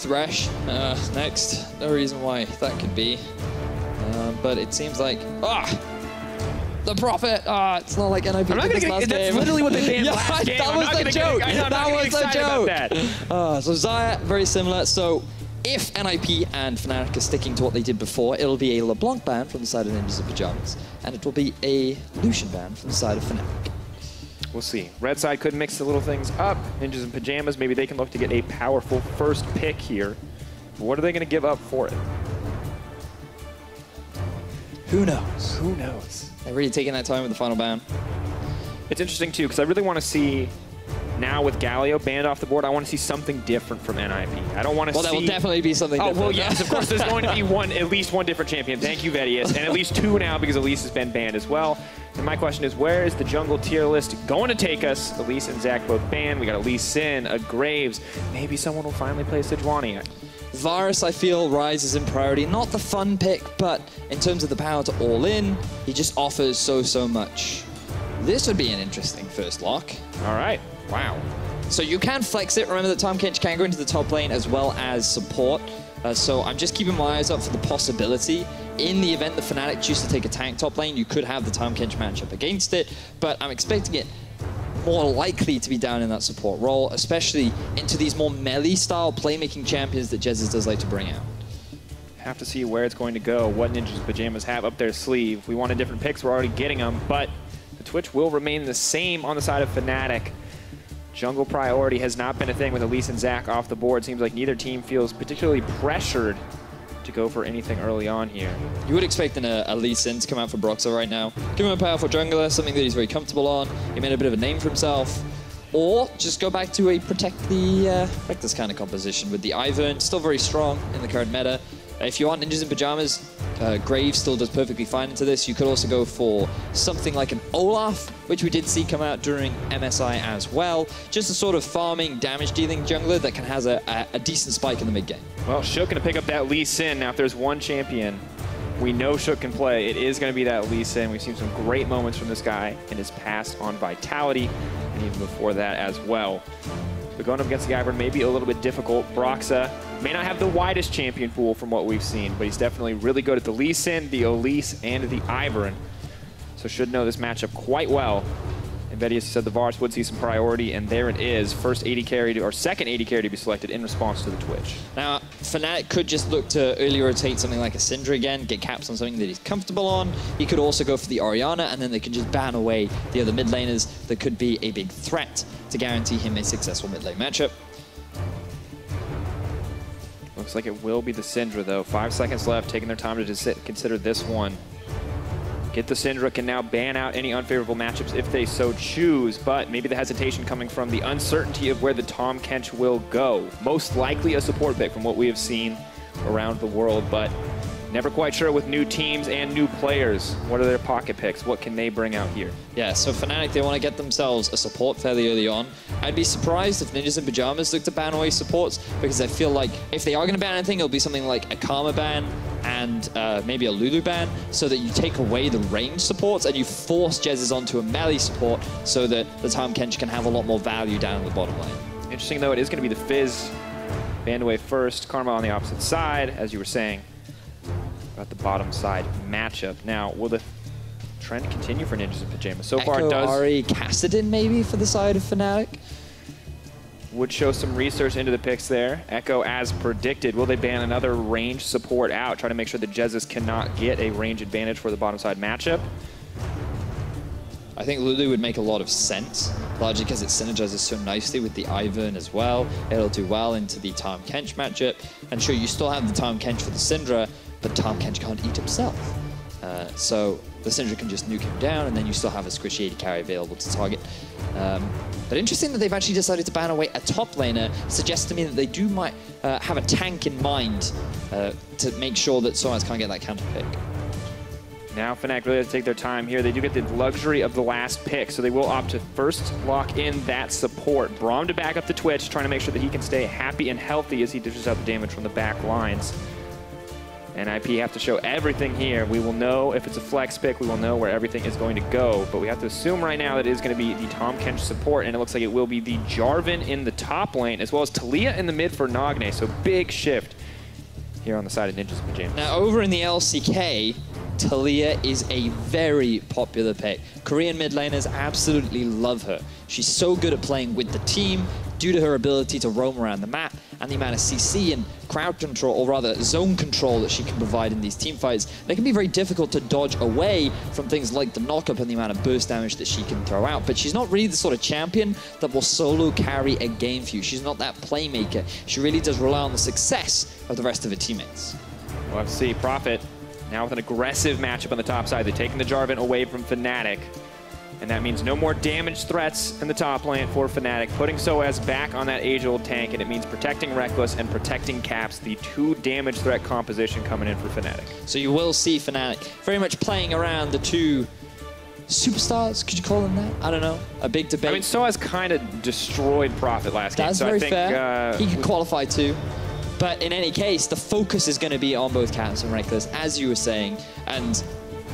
Thresh next. No reason why that could be. But it seems like... The Prophet! It's not like NIP did this last game. That's literally what they banned last game. That was the joke! That was the joke! So Xayah, very similar. So if NIP and Fnatic are sticking to what they did before, it'll be a LeBlanc ban from the side of Ninjas in Pyjamas, and it will be a Lucian ban from the side of Fnatic. We'll see. Red side could mix the little things up. Ninjas in Pyjamas, maybe they can look to get a powerful first pick here. But what are they going to give up for it? Who knows? Who knows? They're really taking that time with the final ban. It's interesting, too, because I really want to see, now with Galio banned off the board, I want to see something different from NIP. I don't want to see... Well, there will definitely be something different. Oh, well, yes, of course. There's going to be at least one different champion. Thank you, Vedius. And at least two now, because Elise has been banned as well. And my question is, where is the jungle tier list going to take us? Elise and Zach both banned. We got Elise Sin, a Graves. Maybe someone will finally play Sejuani. Varus, I feel, rises in priority. Not the fun pick, but in terms of the power to all in, he just offers so much. This would be an interesting first lock. All right. Wow. So you can flex it. Remember that Tahm Kench can go into the top lane as well as support. So I'm just keeping my eyes up for the possibility. In the event the Fnatic choose to take a tank top lane, you could have the Tahm Kench matchup against it, but I'm expecting it more likely to be down in that support role, especially into these more melee-style playmaking champions that Jesus does like to bring out. Have to see where it's going to go, what Ninjas Pyjamas have up their sleeve. We wanted different picks, we're already getting them, but the Twitch will remain the same on the side of Fnatic. Jungle priority has not been a thing with Elise and Zach off the board. Seems like neither team feels particularly pressured to go for anything early on here. You would expect a Lee Sin to come out for Broxah right now. Give him a powerful jungler, something that he's very comfortable on. He made a bit of a name for himself. Or just go back to a protect this kind of composition with the Ivern, still very strong in the current meta. If you want Ninjas in Pyjamas, Graves still does perfectly fine into this. You could also go for something like an Olaf, which we did see come out during MSI as well. Just a sort of farming, damage-dealing jungler that has a decent spike in the mid-game. Well, Shook going to pick up that Lee Sin. Now, if there's one champion we know Shook can play, it is going to be that Lee Sin. We've seen some great moments from this guy in his past on Vitality, and even before that as well. But going up against the Ivern may be a little bit difficult. Broxah may not have the widest champion pool from what we've seen, but he's definitely really good at the Lee Sin, the Elise, and the Ivern. So should know this matchup quite well. And Vedius said the Varus would see some priority, and there it is. First AD carry, or second AD carry to be selected in response to the Twitch. Now, Fnatic could just look to early rotate something like a Syndra again, get caps on something that he's comfortable on. He could also go for the Orianna, and then they could just ban away the other mid laners that could be a big threat to guarantee him a successful mid lane matchup. Looks like it will be the Syndra, though. 5 seconds left, taking their time to consider this one. Get the Syndra, can now ban out any unfavorable matchups if they so choose, but maybe the hesitation coming from the uncertainty of where the Tahm Kench will go. Most likely a support pick from what we have seen around the world, but never quite sure with new teams and new players. What are their pocket picks? What can they bring out here? Yeah, so Fnatic, they want to get themselves a support fairly early on. I'd be surprised if Ninjas in Pyjamas look to ban away supports, because I feel like if they are going to ban anything, it'll be something like a Karma ban and maybe a Lulu ban, so that you take away the range supports and you force Jez's onto a melee support so that the Tahm Kench can have a lot more value down the bottom lane. Interesting, though, it is going to be the Fizz banned away first. Karma on the opposite side, as you were saying about the bottom side matchup. Now, will the trend continue for Ninjas in Pyjamas? So far, it does. Ahri Kassadin maybe for the side of Fnatic. Would show some research into the picks there. Echo as predicted. Will they ban another range support out? Try to make sure that Jesus cannot get a range advantage for the bottom side matchup. I think Lulu would make a lot of sense, largely because it synergizes so nicely with the Ivern as well. It'll do well into the Tahm Kench matchup. And sure, you still have the Tahm Kench for the Syndra, but Tahm Kench can't eat himself. So the Syndra can just nuke him down, and then you still have a squishy AD carry available to target. But interesting that they've actually decided to ban away a top laner suggests to me that they might have a tank in mind to make sure that Soaz can't get that counter pick. Now Fnatic really has to take their time here. They do get the luxury of the last pick, so they will opt to first lock in that support. Braum to back up the Twitch, trying to make sure that he can stay happy and healthy as he dishes out the damage from the back lines. NIP have to show everything here. We will know if it's a flex pick. We will know where everything is going to go. But we have to assume right now that it is going to be the Tahm Kench support, and it looks like it will be the Jarvan in the top lane, as well as Talia in the mid for Nagne. So big shift here on the side of Ninjas and Pyjamas. Now over in the LCK, Talia is a very popular pick. Korean mid laners absolutely love her. She's so good at playing with the team due to her ability to roam around the map and the amount of CC and crowd control, or rather zone control, that she can provide in these team fights. They can be very difficult to dodge away from things like the knockup and the amount of burst damage that she can throw out. But she's not really the sort of champion that will solo carry a game for you. She's not that playmaker. She really does rely on the success of the rest of her teammates. We'll have to see. Profit now with an aggressive matchup on the top side. They're taking the Jarvan away from Fnatic. And that means no more damage threats in the top lane for Fnatic, putting Soaz back on that age-old tank, and it means protecting Reckless and protecting Caps, the 2 damage threat composition coming in for Fnatic. So you will see Fnatic very much playing around the 2 superstars, could you call them that? I don't know. A big debate. I mean, Soaz kind of destroyed Profit last game. That's so very I think, fair. He can qualify too. But in any case, the focus is going to be on both Caps and Reckless, as you were saying. And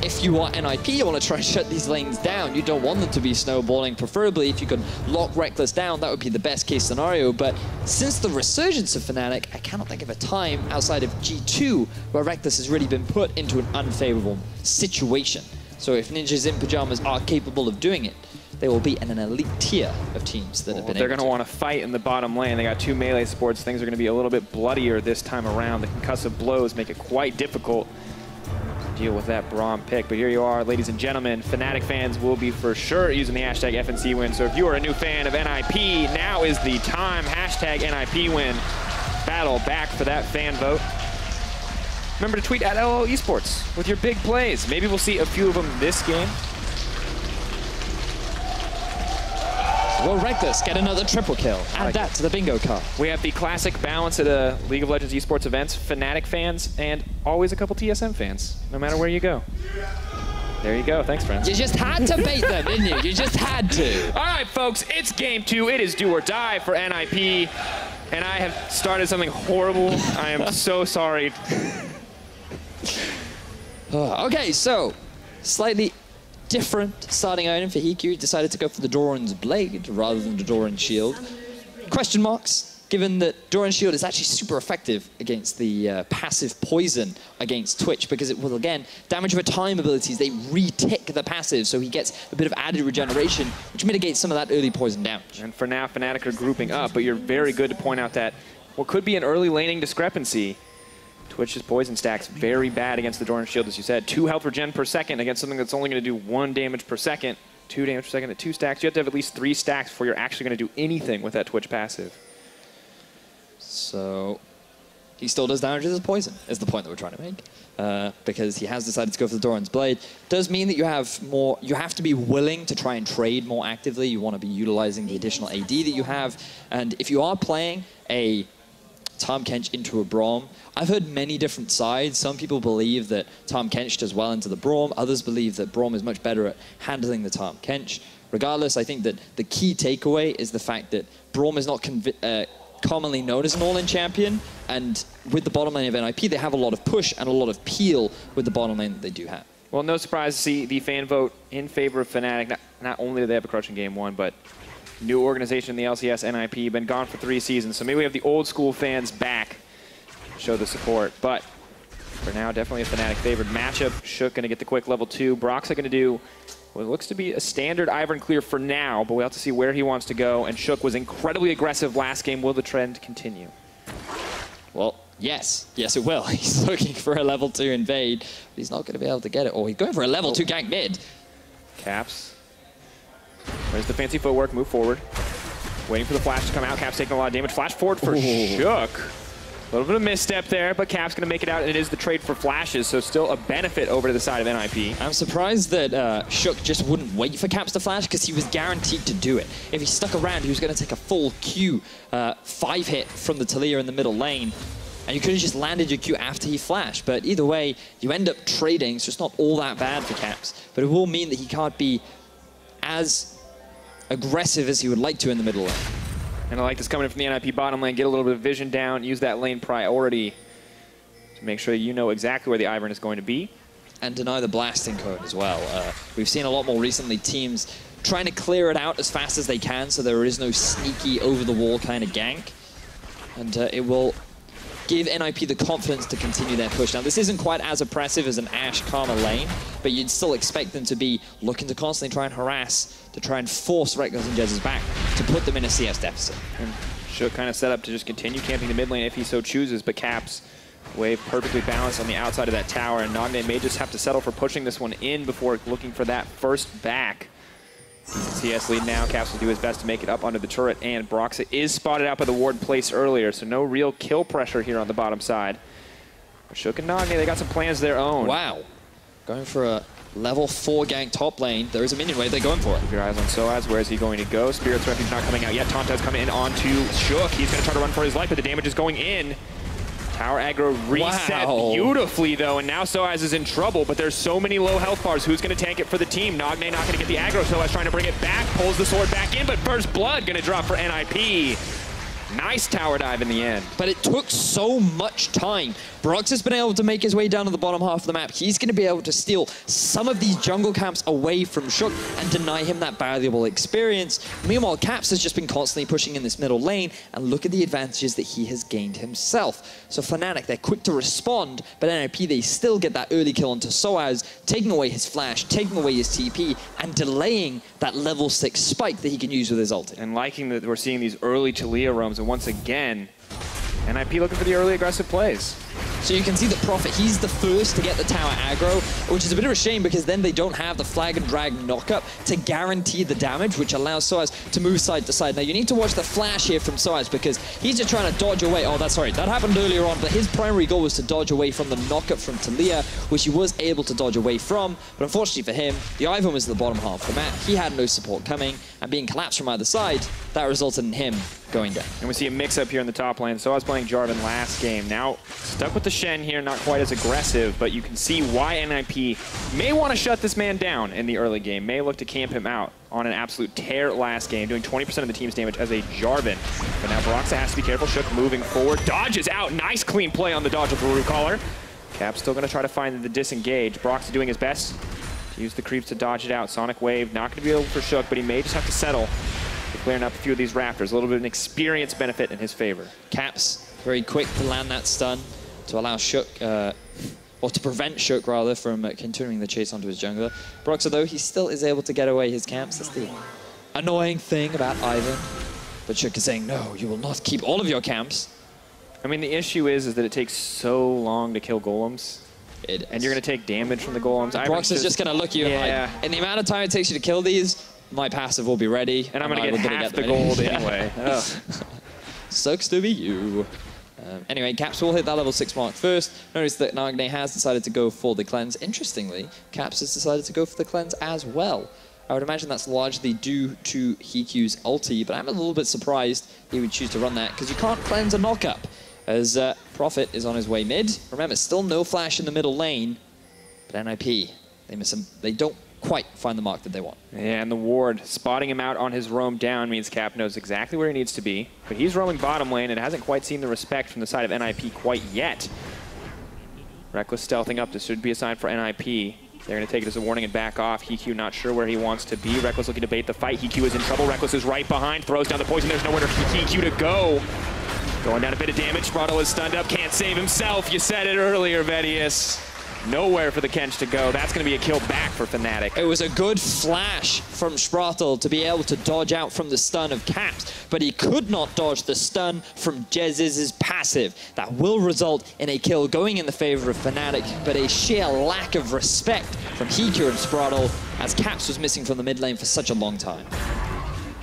if you are NIP, you want to try and shut these lanes down. You don't want them to be snowballing. Preferably, if you could lock Reckless down, that would be the best case scenario. But since the resurgence of Fnatic, I cannot think of a time outside of G2 where Reckless has really been put into an unfavorable situation. So if Ninjas in Pyjamas are capable of doing it, they will be in an elite tier of teams that have been able to. They're going to want to fight in the bottom lane. They got 2 melee supports. Things are going to be a little bit bloodier this time around. The concussive blows make it quite difficult to deal with that Braum pick. But here you are, ladies and gentlemen. Fnatic fans will be for sure using the hashtag FNC win. So if you are a new fan of NIP, now is the time. Hashtag NIP win. Battle back for that fan vote. Remember to tweet at LL Esports with your big plays. Maybe we'll see a few of them this game. Will Reckless get another triple kill? Add that to the bingo card. We have the classic balance at a League of Legends esports events, Fnatic fans, and always a couple TSM fans, no matter where you go. There you go. Thanks, friends. You just had to bait them, didn't you? You just had to. All right, folks, it's game 2. It is do or die for NIP, and I have started something horrible. I am so sorry. Okay, so slightly different starting item for Hiku. Decided to go for the Doran's Blade rather than the Doran's Shield. Question marks, given that Doran's Shield is actually super effective against the passive poison against Twitch, because it will, again, damage over time abilities, they re-tick the passive, so he gets a bit of added regeneration, which mitigates some of that early poison damage. And for now, Fnatic are grouping up, but you're very good to point out that what could be an early laning discrepancy. Twitch's poison stack's very bad against the Doran's Shield, as you said. 2 health regen per second against something that's only going to do 1 damage per second. 2 damage per second at 2 stacks. You have to have at least 3 stacks before you're actually going to do anything with that Twitch passive. So he still does damage with his poison, is the point that we're trying to make. Because he has decided to go for the Doran's Blade. Does mean that you have more, you have to be willing to try and trade more actively. You want to be utilizing the additional AD that you have. And if you are playing a Tahm Kench into a Braum, I've heard many different sides. Some people believe that Tahm Kench does well into the Braum. Others believe that Braum is much better at handling the Tahm Kench. Regardless, I think that the key takeaway is the fact that Braum is not commonly known as an all-in champion, and with the bottom lane of NIP, they have a lot of push and a lot of peel with the bottom lane that they do have. Well, no surprise to see the fan vote in favor of Fnatic. Not only do they have a crushing game 1, but new organization in the LCS, NIP, been gone for 3 seasons, so maybe we have the old school fans back to show the support. But for now, definitely a Fnatic favored matchup. Shook going to get the quick level 2. Broxah going to do what looks to be a standard Ivern clear for now, but we'll have to see where he wants to go. And Shook was incredibly aggressive last game. Will the trend continue? Well, yes. Yes, it will. He's looking for a level 2 invade, but he's not going to be able to get it. Or he's going for a level 2 gank mid. Caps. There's the fancy footwork, move forward. Waiting for the flash to come out. Caps taking a lot of damage. Flash forward for Shook. A little bit of misstep there, but Cap's going to make it out, and it is the trade for flashes, so still a benefit over to the side of NIP. I'm surprised that Shook just wouldn't wait for Caps to flash, because he was guaranteed to do it. If he stuck around, he was going to take a full Q 5 hit from the Talia in the middle lane, and you could have just landed your Q after he flashed. But either way, you end up trading, so it's not all that bad for Caps. But it will mean that he can't be as aggressive as he would like to in the middle lane. And I like this coming in from the NIP bottom lane, get a little bit of vision down, use that lane priority to So make sure you know exactly where the Ivern is going to be. And deny the blasting cone as well. We've seen a lot more recently teams trying to clear it out as fast as they can so there is no sneaky over-the-wall kind of gank. And it will give NIP the confidence to continue their push. Now, this isn't quite as oppressive as an Ashe Karma lane, but you'd still expect them to be looking to constantly try and harass, to try and force Reckless and Jez's back, to put them in a CS deficit. And Shook kind of set up to just continue camping the mid lane if he so chooses, but Caps wave perfectly balanced on the outside of that tower, and Nagne may just have to settle for pushing this one in before looking for that first back. CS lead now. Caps will do his best to make it up under the turret, and Broxa is spotted out by the ward placed earlier, so no real kill pressure here on the bottom side. But Shook and Nagne, they got some plans of their own. Wow. Going for a level 4 gank top lane. There is a minion wave. They're going for it. Keep your eyes on Soaz. Where is he going to go? Spirit's Refuge not coming out yet. Tonta's coming in onto Shook. He's going to try to run for his life, but the damage is going in. Tower aggro reset beautifully, though, and now Soaz is in trouble, but there's so many low health bars. Who's going to tank it for the team? Nagne not going to get the aggro. Soaz trying to bring it back, pulls the sword back in, but first blood going to drop for NIP. Nice tower dive in the end. But it took so much time. Brox has been able to make his way down to the bottom half of the map. He's going to be able to steal some of these jungle camps away from Shook and deny him that valuable experience. Meanwhile, Caps has just been constantly pushing in this middle lane, and look at the advantages that he has gained himself. So Fnatic, they're quick to respond, but NIP, they still get that early kill onto Soaz, taking away his flash, taking away his TP, and delaying that level 6 spike that he can use with his ulti. And liking that we're seeing these early Taliyah roams, and once again, NIP looking for the early aggressive plays. So you can see that Prophet, he's the first to get the tower aggro, which is a bit of a shame because then they don't have the flag and drag knockup to guarantee the damage, which allows Soaz to move side to side. Now you need to watch the flash here from Soaz because he's just trying to dodge away. Oh, that's sorry, that happened earlier on, but his primary goal was to dodge away from the knockup from Taliyah, which he was able to dodge away from. But unfortunately for him, the Ivern was at the bottom half of the map. He had no support coming, and being collapsed from either side, that resulted in him going down. And we see a mix-up here in the top lane. So I was playing Jarvan last game. Now, stuck with the Shen here, not quite as aggressive, but you can see why NIP may want to shut this man down in the early game, may look to camp him out on an absolute tear last game, doing 20% of the team's damage as a Jarvan. But now Broxa has to be careful. Shook moving forward, dodges out. Nice clean play on the dodge of the Rue Caller. Cap's still going to try to find the disengage. Broxa doing his best to use the creeps to dodge it out. Sonic Wave, not going to be able for Shook, but he may just have to settle. Clearing up a few of these rafters, a little bit of an experience benefit in his favor. Caps very quick to land that stun to allow Shook, or to prevent Shook rather, from continuing the chase onto his jungler. Broxa though, he still is able to get away his camps. That's the annoying thing about Ivern. But Shook is saying, no, you will not keep all of your camps. I mean, the issue is that it takes so long to kill golems. And you're going to take damage from the golems. Broxa's just going to look at you and like, in the amount of time it takes you to kill these, my passive will be ready. And I'm going to get half the gold anyway. Sucks to be you. Anyway, Caps will hit that level 6 mark first. Notice that Nagne has decided to go for the cleanse. Interestingly, Caps has decided to go for the cleanse as well. I would imagine that's largely due to Hikyu's ulti, but I'm a little bit surprised he would choose to run that because you can't cleanse a knockup. As Prophet is on his way mid. Remember, still no flash in the middle lane, but NIP, they miss him. They don't quite find the mark that they want. Yeah, and the ward spotting him out on his roam down means Cap knows exactly where he needs to be, but he's roaming bottom lane and hasn't quite seen the respect from the side of NIP quite yet. Reckless stealthing up. This should be a sign for NIP. They're going to take it as a warning and back off. Hikyu not sure where he wants to be. Reckless looking to bait the fight. Hikyu is in trouble. Reckless is right behind, throws down the poison. There's nowhere for Hikyu to go. Going down a bit of damage. Spraddle is stunned up. Can't save himself. You said it earlier, Vedius. Nowhere for the Kench to go. That's going to be a kill back for Fnatic. It was a good flash from Spraddle to be able to dodge out from the stun of Caps, but he could not dodge the stun from Jez's passive. That will result in a kill going in the favor of Fnatic, but a sheer lack of respect from Hikyu and Spraddle as Caps was missing from the mid lane for such a long time.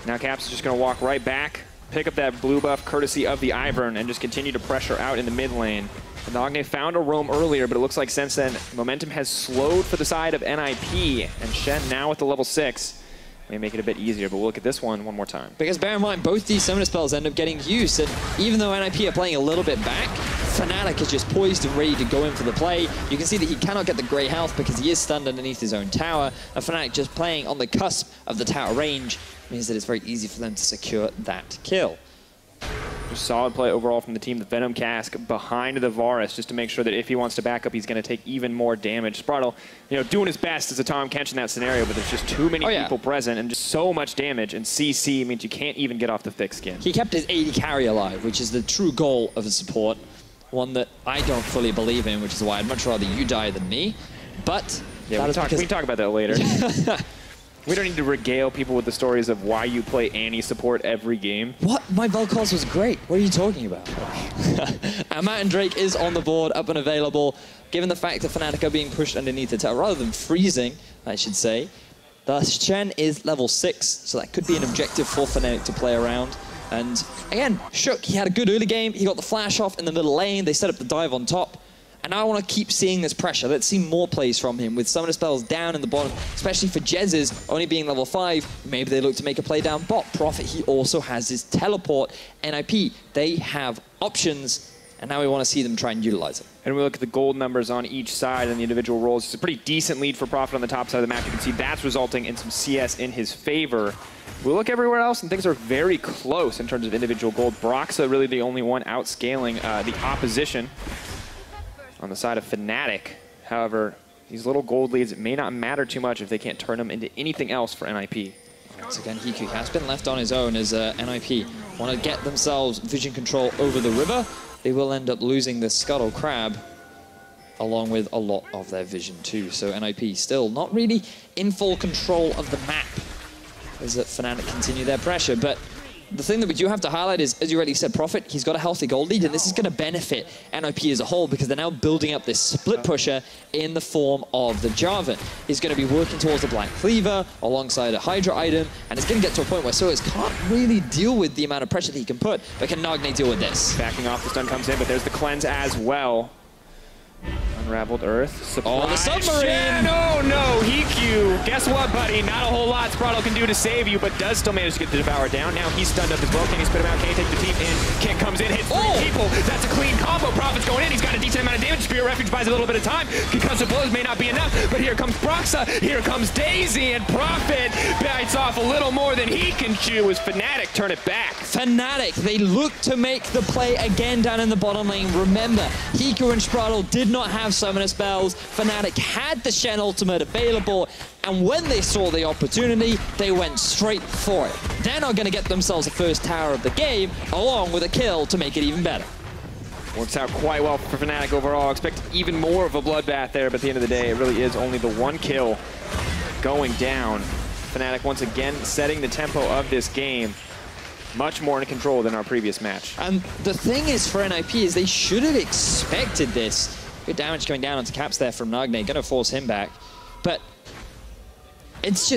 Now Caps is just going to walk right back, pick up that blue buff courtesy of the Ivern, and just continue to pressure out in the mid lane. Nagne found a roam earlier, but it looks like since then, momentum has slowed for the side of NIP, and Shen now with the level 6 may make it a bit easier, but we'll look at this one more time. Because bear in mind, both these summoner spells end up getting used, and even though NIP are playing a little bit back, Fnatic is just poised and ready to go in for the play. You can see that he cannot get the grey health because he is stunned underneath his own tower, and Fnatic just playing on the cusp of the tower range means that it's very easy for them to secure that kill. Just solid play overall from the team. The Venom Cask behind the Varus just to make sure that if he wants to back up, he's going to take even more damage. Spraddle, you know, doing his best as a Tom Kench in that scenario, but there's just too many people present and just so much damage. And CC means you can't even get off the thick skin. He kept his AD carry alive, which is the true goal of a support. One that I don't fully believe in, which is why I'd much rather you die than me. But yeah, we can talk about that later. We don't need to regale people with the stories of why you play Annie support every game. What? My Vel'Koz was great. What are you talking about? Matt and Drake is on the board, up and available. Given the fact that Fnatic are being pushed underneath the tower, rather than freezing, I should say, the Shen is level 6, so that could be an objective for Fnatic to play around. And again, Shook, he had a good early game. He got the flash off in the middle lane. They set up the dive on top. And I want to keep seeing this pressure. Let's see more plays from him with summoner spells down in the bottom, especially for Jez's only being level 5. Maybe they look to make a play down bot. Prophet, he also has his teleport. NIP, they have options, and now we want to see them try and utilize it. And we look at the gold numbers on each side and the individual roles. It's a pretty decent lead for Prophet on the top side of the map. You can see that's resulting in some CS in his favor. We look everywhere else, and things are very close in terms of individual gold. Broxa really the only one outscaling the opposition. On the side of Fnatic, however, these little gold leads, it may not matter too much if they can't turn them into anything else for NIP. Once again, Hiku has been left on his own as NIP want to get themselves vision control over the river. They will end up losing the Scuttle Crab, along with a lot of their vision too. So NIP still not really in full control of the map as Fnatic continue their pressure. But the thing that we do have to highlight is, as you already said, Prophet, he's got a healthy gold lead, and this is going to benefit NIP as a whole because they're now building up this split pusher in the form of the Jarvan. He's going to be working towards the Black Cleaver alongside a Hydra item, and it's going to get to a point where Soas can't really deal with the amount of pressure that he can put, but can Nagne deal with this? Backing off, the stun comes in, but there's the cleanse as well. Unraveled Earth. Surprise. Oh, the submarine! Oh no, Hiku. Guess what, buddy? Not a whole lot Spraddle can do to save you, but does still manage to get the Devourer down. Now he's stunned up as well. Can he spit him out? Can he take the team in? Kick comes in, hits 3 people. That's a clean combo. Prophet's going in. He's got a decent amount of damage. Spirit Refuge buys a little bit of time. Concussive blows may not be enough, but here comes Broxa. Here comes Daisy, and Prophet bites off a little more than he can chew as Fnatic turn it back. Fnatic, they look to make the play again down in the bottom lane. Remember, Hiku and Spraddle did not have summoner spells. Fnatic had the Shen ultimate available, and when they saw the opportunity, they went straight for it. They're not going to get themselves the first tower of the game, along with a kill to make it even better. Works out quite well for Fnatic overall. Expect even more of a bloodbath there, but at the end of the day, it really is only the 1 kill going down. Fnatic once again setting the tempo of this game. Much more in control than our previous match. And the thing is for NIP is they should have expected this. Good damage coming down onto Caps there from Nagne, gonna force him back. But it's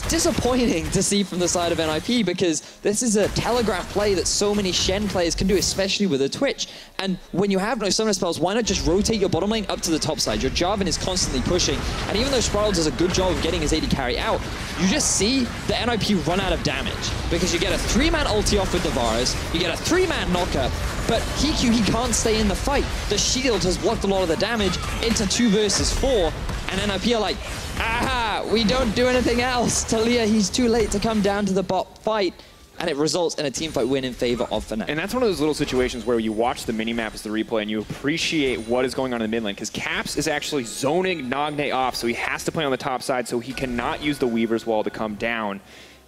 disappointing to see from the side of NIP because this is a telegraph play that so many Shen players can do, especially with a Twitch. And when you have no summoner spells, why not just rotate your bottom lane up to the top side? Your Jarvan is constantly pushing, and even though Spraddle does a good job of getting his AD carry out, you just see the NIP run out of damage because you get a 3-man ulti off with the Varus, you get a 3-man knocker, but Hiku, he can't stay in the fight. The shield has blocked a lot of the damage into 2 versus 4, and NIP are like, aha, we don't do anything else. Talia, he's too late to come down to the bot fight, and it results in a teamfight win in favor of Fnatic. And that's one of those little situations where you watch the minimap as the replay and you appreciate what is going on in the mid lane, because Caps is actually zoning Nagne off, so he has to play on the top side, so he cannot use the Weaver's Wall to come down.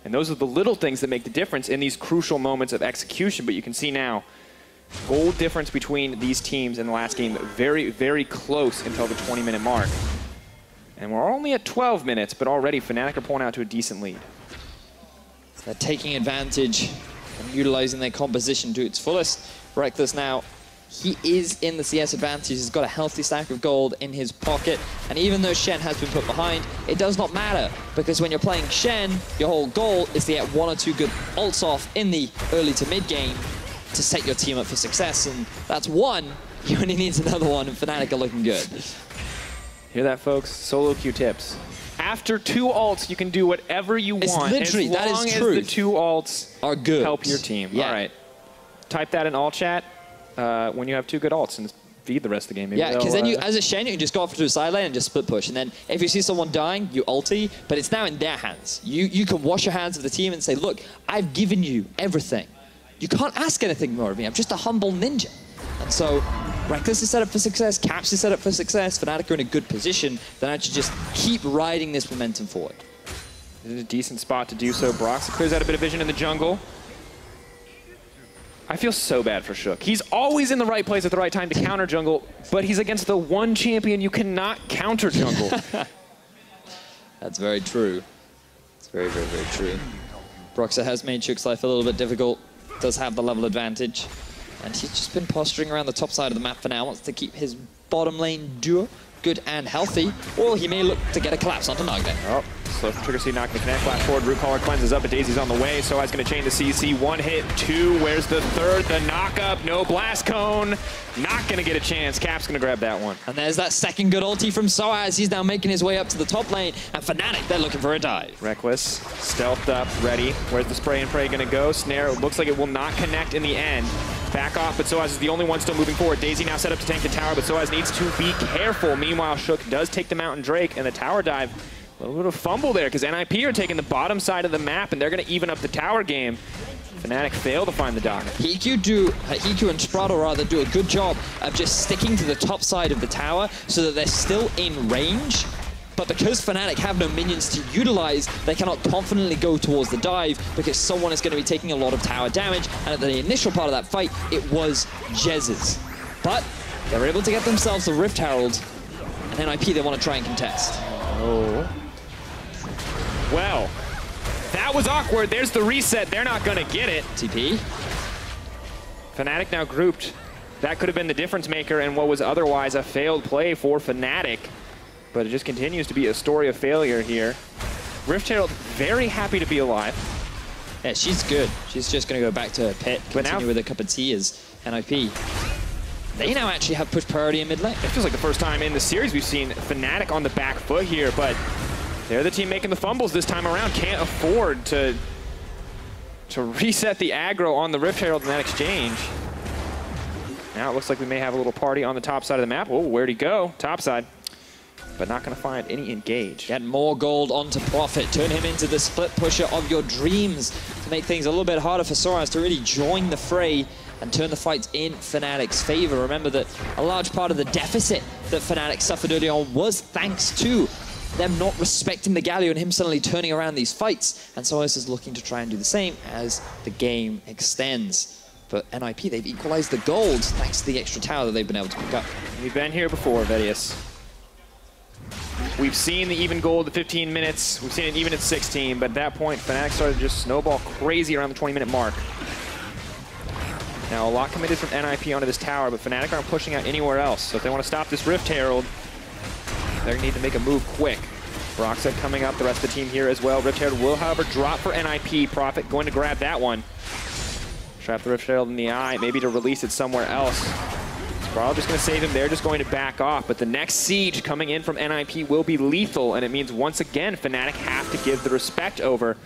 And those are the little things that make the difference in these crucial moments of execution, but you can see now, goal difference between these teams in the last game, very, very close until the 20-minute mark. And we're only at 12 minutes, but already Fnatic are pulling out to a decent lead. They're taking advantage and utilizing their composition to its fullest. Reckless now, he is in the CS advantage. He's got a healthy stack of gold in his pocket. And even though Shen has been put behind, it does not matter. Because when you're playing Shen, your whole goal is to get 1 or 2 good ults off in the early to mid game to set your team up for success. And that's 1. You only need another 1, and Fnatic are looking good. Hear that, folks? Solo Q tips. After 2 ults, you can do whatever you want. Literally, as that is long true. as the 2 ults are good. Help your team. Yeah. All right. Type that in all chat when you have 2 good ults and feed the rest of the game. Maybe yeah, because then you, as a Shen, you can just go off to the side lane and just split push. And then if you see someone dying, you ulti, but it's now in their hands. You can wash your hands of the team and say, look, I've given you everything. you can't ask anything more of me. I'm just a humble ninja. And so Reckless is set up for success, Caps is set up for success, Fnatic are in a good position, then I should just keep riding this momentum forward. This is a decent spot to do so. Brox clears out a bit of vision in the jungle. I feel so bad for Shook. He's always in the right place at the right time to counter jungle, but he's against the one champion you cannot counter jungle. That's very true. It's very, very, very true. Broxer has made Shook's life a little bit difficult, does have the level advantage, and he's just been posturing around the top side of the map for now, wants to keep his bottom lane duo good and healthy, or he may look to get a collapse onto Nogden. Oh, so Trigger Seed not going to connect, flash forward, Root Caller cleanses up, but Daisy's on the way, so I's going to chain the CC, 1 hit, 2, where's the third, the knock up, no blast cone, not going to get a chance, Cap's going to grab that one. And there's that second good ulti from Soaz, he's now making his way up to the top lane, and Fnatic, they're looking for a dive. Reckless, stealthed up, ready, where's the spray and pray going to go, Snare, looks like it will not connect in the end. Back off, but Soaz is the only one still moving forward. Daisy now set up to tank the tower, but Soaz needs to be careful. Meanwhile, Shook does take the Mountain Drake, and the tower dive, a little bit of fumble there, because NIP are taking the bottom side of the map, and they're going to even up the tower game. Fnatic fail to find the dock. Hiku and Sprado rather do a good job of just sticking to the top side of the tower so that they're still in range. But because Fnatic have no minions to utilize, they cannot confidently go towards the dive because someone is going to be taking a lot of tower damage. And at the initial part of that fight, it was Jez's. But they were able to get themselves the Rift Herald, and NIP they want to try and contest. Oh. Well, that was awkward. There's the reset. They're not going to get it. TP. Fnatic now grouped. That could have been the difference maker in what was otherwise a failed play for Fnatic. But it just continues to be a story of failure here. Rift Herald very happy to be alive. Yeah, she's good. She's just going to go back to her pit, continue with a cup of tea as NIP. They now actually have push priority in mid lane. It feels like the first time in the series we've seen Fnatic on the back foot here, but they're the team making the fumbles this time around. Can't afford to reset the aggro on the Rift Herald in that exchange. Now it looks like we may have a little party on the top side of the map. Oh, where'd he go? Top side. But not going to find any engage. Get more gold onto Prophet. Turn him into the split pusher of your dreams to make things a little bit harder for Soraz to really join the fray and turn the fight in Fnatic's favor. Remember that a large part of the deficit that Fnatic suffered early on was thanks to them not respecting the Galio and him suddenly turning around these fights. And Soraz is looking to try and do the same as the game extends. But NIP, they've equalized the gold thanks to the extra tower that they've been able to pick up. We've been here before, Vedius. We've seen the even gold at 15 minutes. We've seen it even at 16, but at that point, Fnatic started to just snowball crazy around the 20-minute mark. Now, a lot committed from NIP onto this tower, but Fnatic aren't pushing out anywhere else. So if they want to stop this Rift Herald, they're going to need to make a move quick. Broxette coming up, the rest of the team here as well. Rift Herald will, however, drop for NIP. Prophet going to grab that one. Trap the Rift Herald in the eye, maybe to release it somewhere else. Probably just going to save him. They're just going to back off. But the next siege coming in from NIP will be lethal, and it means once again Fnatic have to give the respect over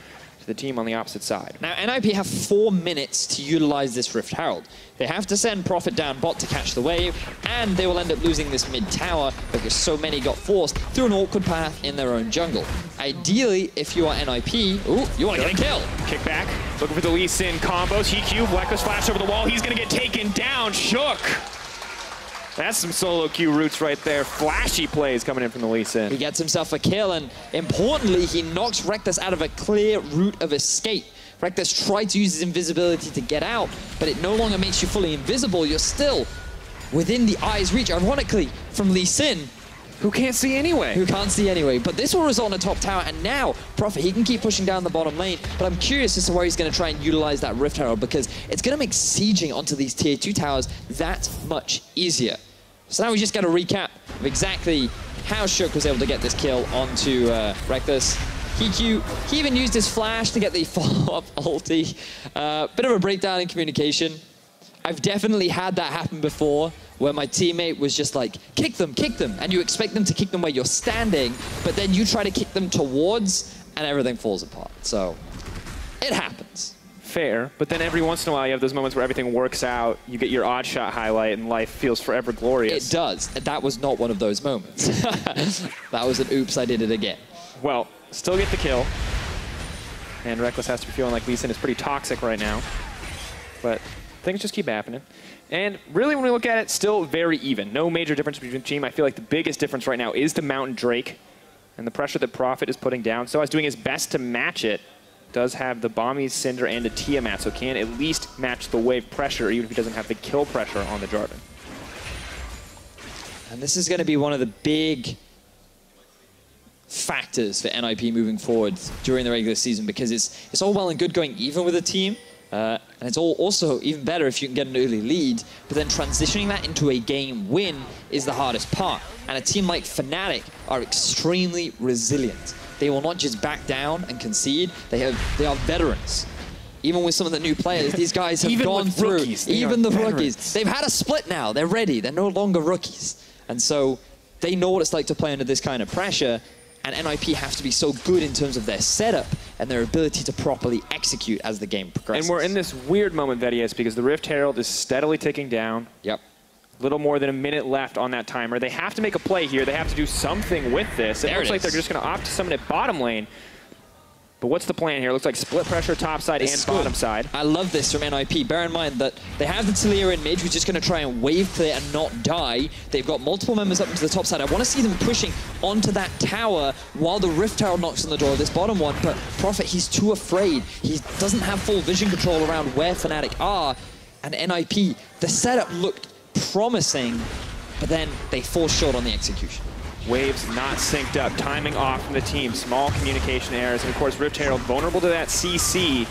to the team on the opposite side. Now, NIP have 4 minutes to utilize this Rift Herald. They have to send Prophet down bot to catch the wave, and they will end up losing this mid tower because so many got forced through an awkward path in their own jungle. Ideally, if you are NIP, ooh, you want to get a kill. Kick back, looking for the Lee Sin combos. He Reckless flash over the wall. He's going to get taken down. Shook. That's some solo queue roots right there. Flashy plays coming in from the Lee Sin. He gets himself a kill, and importantly, he knocks Reckless out of a clear route of escape. Reckless tried to use his invisibility to get out, but it no longer makes you fully invisible. You're still within the eye's reach, ironically, from Lee Sin. Who can't see anyway. Who can't see anyway. But this will result in a top tower, and now Prophet, he can keep pushing down the bottom lane, but I'm curious as to where he's going to try and utilize that Rift Herald, because it's going to make sieging onto these tier 2 towers that much easier. So now we just got a recap of exactly how Shook was able to get this kill onto Reckless. He even used his flash to get the follow-up ulti. Bit of a breakdown in communication. I've definitely had that happen before, where my teammate was just like, kick them, and you expect them to kick them where you're standing, but then you try to kick them towards, and everything falls apart. So, it happens. Fair, but then every once in a while you have those moments where everything works out, you get your odd shot highlight, and life feels forever glorious. It does. That was not one of those moments. That was an oops, I did it again. Well, still get the kill. And Reckless has to be feeling like Lee Sin is pretty toxic right now. but things just keep happening. And really, when we look at it, still very even. No major difference between the team. I feel like the biggest difference right now is the Mountain Drake and the pressure that Prophet is putting down. So is doing his best to match it. Does have the Bombies, Cinder, and a Tiamat, so can at least match the wave pressure, even if he doesn't have the kill pressure on the Jarvan. And this is going to be one of the big factors for NIP moving forward during the regular season, because it's all well and good going even with a team, and it's all also even better if you can get an early lead, but then transitioning that into a game win is the hardest part. And a team like Fnatic are extremely resilient. They will not just back down and concede. They are veterans. Even with some of the new players, these guys have gone through. Rookies, even the rookies. They've had a split now. They're ready. They're no longer rookies. And so they know what it's like to play under this kind of pressure. And NIP have to be so good in terms of their setup and their ability to properly execute as the game progresses. And we're in this weird moment, Vedius, because the Rift Herald is steadily ticking down. Yep. Little more than a minute left on that timer. They have to make a play here. They have to do something with this. It looks like they're just going to opt to summon it bottom lane. But what's the plan here? It looks like split pressure top side and bottom side. I love this from NIP. Bear in mind that they have the Talia in mid, who's just going to try and wave clear and not die. They've got multiple members up into the top side. I want to see them pushing onto that tower while the Rift Herald knocks on the door of this bottom one. But Prophet, he's too afraid. He doesn't have full vision control around where Fnatic are. And NIP, the setup looked promising, but then they fall short on the execution. Waves not synced up, timing off from the team, small communication errors, and of course Rift Herald vulnerable to that CC,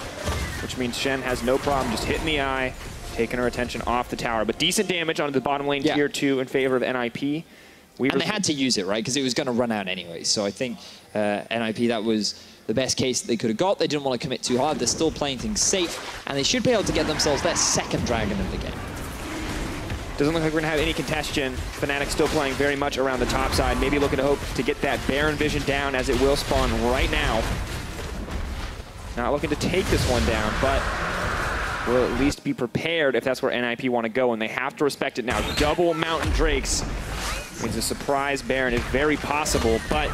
which means Shen has no problem just hitting the eye, taking her attention off the tower. But decent damage onto the bottom lane tier 2 in favor of NIP. And they had to use it, right? Because it was going to run out anyway. So I think NIP, that was the best case that they could have got. They didn't want to commit too hard. They're still playing things safe, and they should be able to get themselves their second dragon of the game. Doesn't look like we're going to have any congestion. Fnatic still playing very much around the top side. Maybe looking to hope to get that Baron vision down, as it will spawn right now. Not looking to take this one down, but will at least be prepared if that's where NIP want to go, and they have to respect it now. Double Mountain Drakes means a surprise Baron is very possible, but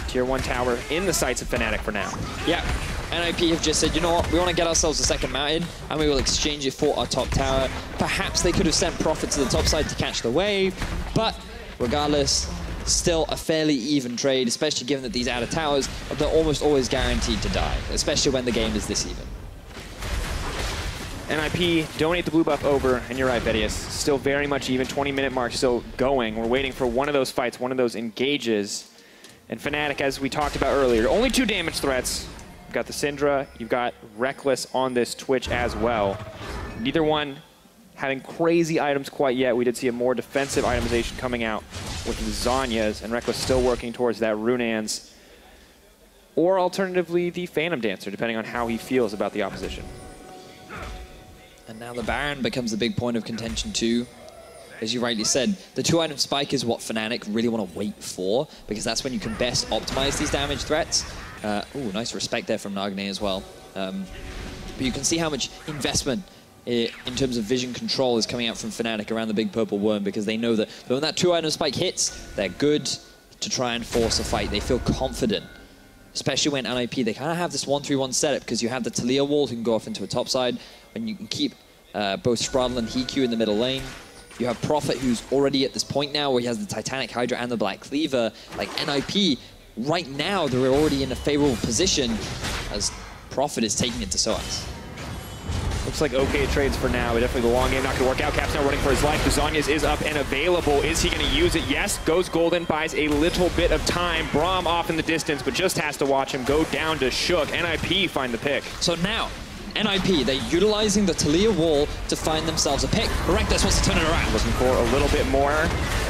tier 1 tower in the sights of Fnatic for now. Yeah. NIP have just said, you know what, we want to get ourselves a second mountain, and we will exchange it for our top tower. Perhaps they could have sent Prophet to the top side to catch the wave, but regardless, still a fairly even trade, especially given that these outer towers, they're almost always guaranteed to die, especially when the game is this even. NIP donate the blue buff over, and you're right, Vedius. Still very much even, 20-minute mark still going. We're waiting for one of those fights, one of those engages. And Fnatic, as we talked about earlier, only 2 damage threats. You've got the Syndra, you've got Reckless on this Twitch as well. Neither one having crazy items quite yet. We did see a more defensive itemization coming out with the Zhonya's, and Reckless still working towards that Runaan's. Or alternatively, the Phantom Dancer, depending on how he feels about the opposition. And now the Baron becomes the big point of contention too. As you rightly said, the 2-item spike is what Fnatic really want to wait for, because that's when you can best optimize these damage threats. Ooh, nice respect there from Nagne as well. But you can see how much investment in terms of vision control is coming out from Fnatic around the big purple worm, because they know that when that 2-item spike hits, they're good to try and force a fight. They feel confident, especially when NIP, they kind of have this 1-3-1 setup, because you have the Talia wall who can go off into a top side, and you can keep both Spraddle and Hiku in the middle lane. You have Prophet, who's already at this point now where he has the Titanic Hydra and the Black Cleaver. Like NIP, right now, they're already in a favorable position as Prophet is taking it to SOAS. Looks like okay trades for now, but definitely the long game not going to work out. Cap's now running for his life. The Zhonya's is up and available. Is he going to use it? Yes. Goes golden, buys a little bit of time. Braum off in the distance, but just has to watch him go down to Shook. NIP find the pick. So now, NIP, they're utilizing the Talia wall to find themselves a pick. Reckless wants to turn it around. Looking for a little bit more.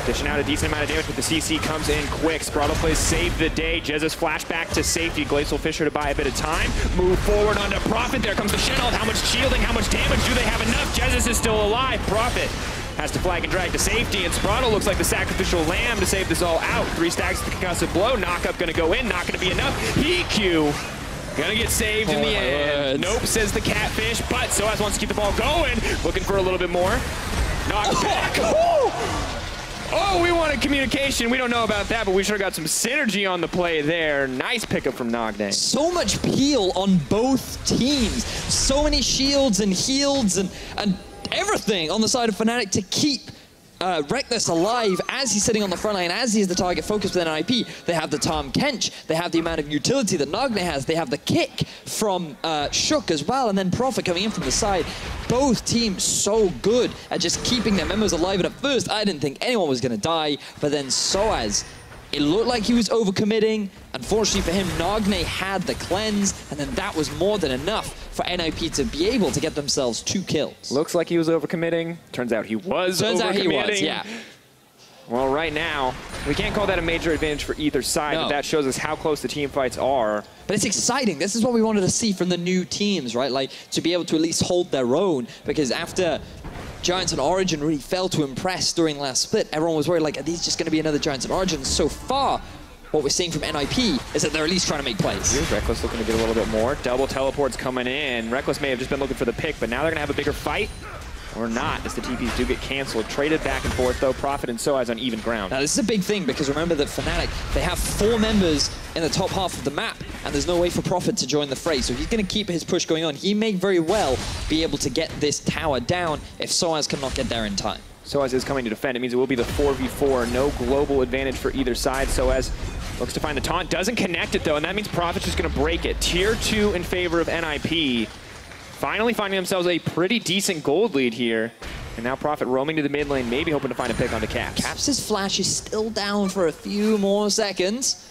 Dishing out a decent amount of damage, but the CC comes in quick. Spraddle plays save the day. Jez's flashback to safety. Glacial Fisher to buy a bit of time. Move forward onto Prophet. There comes the Shen ult. How much shielding? How much damage? Do they have enough? Jez is still alive. Prophet has to flag and drag to safety, and Spraddle looks like the sacrificial lamb to save this all out. 3 stacks to the concussive blow. Knockup gonna go in. Not gonna be enough. EQ. Gonna get saved in the end. Nope, says the Catfish, but SOAS wants to keep the ball going. Looking for a little bit more. Knock back. Oh, we want wanted communication. We don't know about that, but we sure got some synergy on the play there. Nice pickup from Nagne. So much peel on both teams. So many shields and heals and everything on the side of Fnatic to keep Reckless alive as he's sitting on the front line, as he's the target focus with an IP. They have the Tahm Kench, they have the amount of utility that Nagne has, they have the kick from Shook as well, and then Prophet coming in from the side. Both teams so good at just keeping their members alive, and at first I didn't think anyone was going to die, but then Soaz, it looked like he was overcommitting. Unfortunately for him, Nagne had the cleanse, and then that was more than enough for NIP to be able to get themselves 2 kills. Looks like he was overcommitting. Turns out he was overcommitting. Turns out he was, yeah. Well, right now, we can't call that a major advantage for either side, but that shows us how close the team fights are. But it's exciting. This is what we wanted to see from the new teams, right? Like, to be able to at least hold their own, because after Giants and Origin really failed to impress during last split, everyone was worried, like, are these just going to be another Giants and Origin? So far, what we're seeing from NIP is that they're at least trying to make plays. Here's Reckless looking to get a little bit more. Double teleports coming in. Reckless may have just been looking for the pick, but now they're going to have a bigger fight. Or not, as the TPs do get canceled. Traded back and forth, though. Prophet and Soaz on even ground. Now, this is a big thing, because remember that Fnatic, they have 4 members in the top half of the map, and there's no way for Prophet to join the fray, so he's going to keep his push going on. He may very well be able to get this tower down if Soaz cannot get there in time. Soaz is coming to defend. It means it will be the 4v4. No global advantage for either side. Soaz looks to find the taunt. Doesn't connect it, though, and that means Prophet's just going to break it. Tier 2 in favor of NIP. Finally finding themselves a pretty decent gold lead here. And now Prophet roaming to the mid lane, maybe hoping to find a pick onto Caps. Caps' flash is still down for a few more seconds.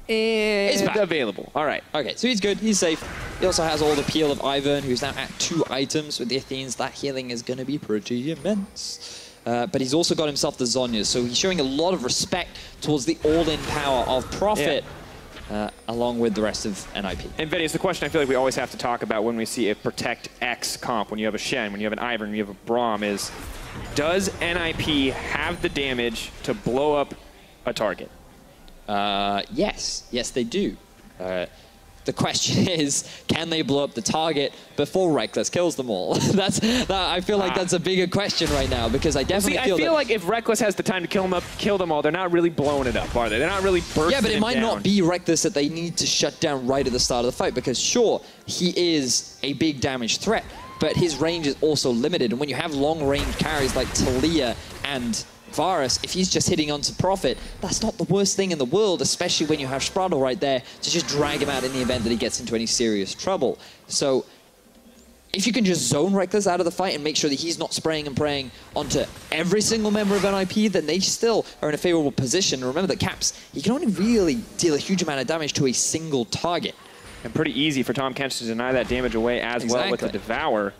It's available. All right. Okay, so he's good. He's safe. He also has all the peel of Ivern, who's now at 2 items with the Athenes. That healing is going to be pretty immense. But he's also got himself the Zhonya's, so he's showing a lot of respect towards the all-in power of Prophet. Yeah. Along with the rest of NIP. And Vinny, it's the question I feel like we always have to talk about when we see a Protect X comp, when you have a Shen, when you have an Ivern, when you have a Braum, is does NIP have the damage to blow up a target? Yes. Yes, they do. The question is, can they blow up the target before Reckless kills them all? I feel like that's a bigger question right now, because I definitely feel like if Reckless has the time to kill them all, they're not really blowing it up, are they? They're not really bursting it down. Yeah, but it might not be Reckless that they need to shut down right at the start of the fight, because sure, he is a big damage threat, but his range is also limited. And when you have long-range carries like Talia and Varus, if he's just hitting onto Prophet, that's not the worst thing in the world, especially when you have Spraddle right there to just drag him out in the event that he gets into any serious trouble. So if you can just zone Reckless out of the fight and make sure that he's not spraying and praying onto every single member of NIP, then they still are in a favorable position. And remember that Caps, he can only really deal a huge amount of damage to a single target. And pretty easy for Tahm Kench to deny that damage away as well with the Devour.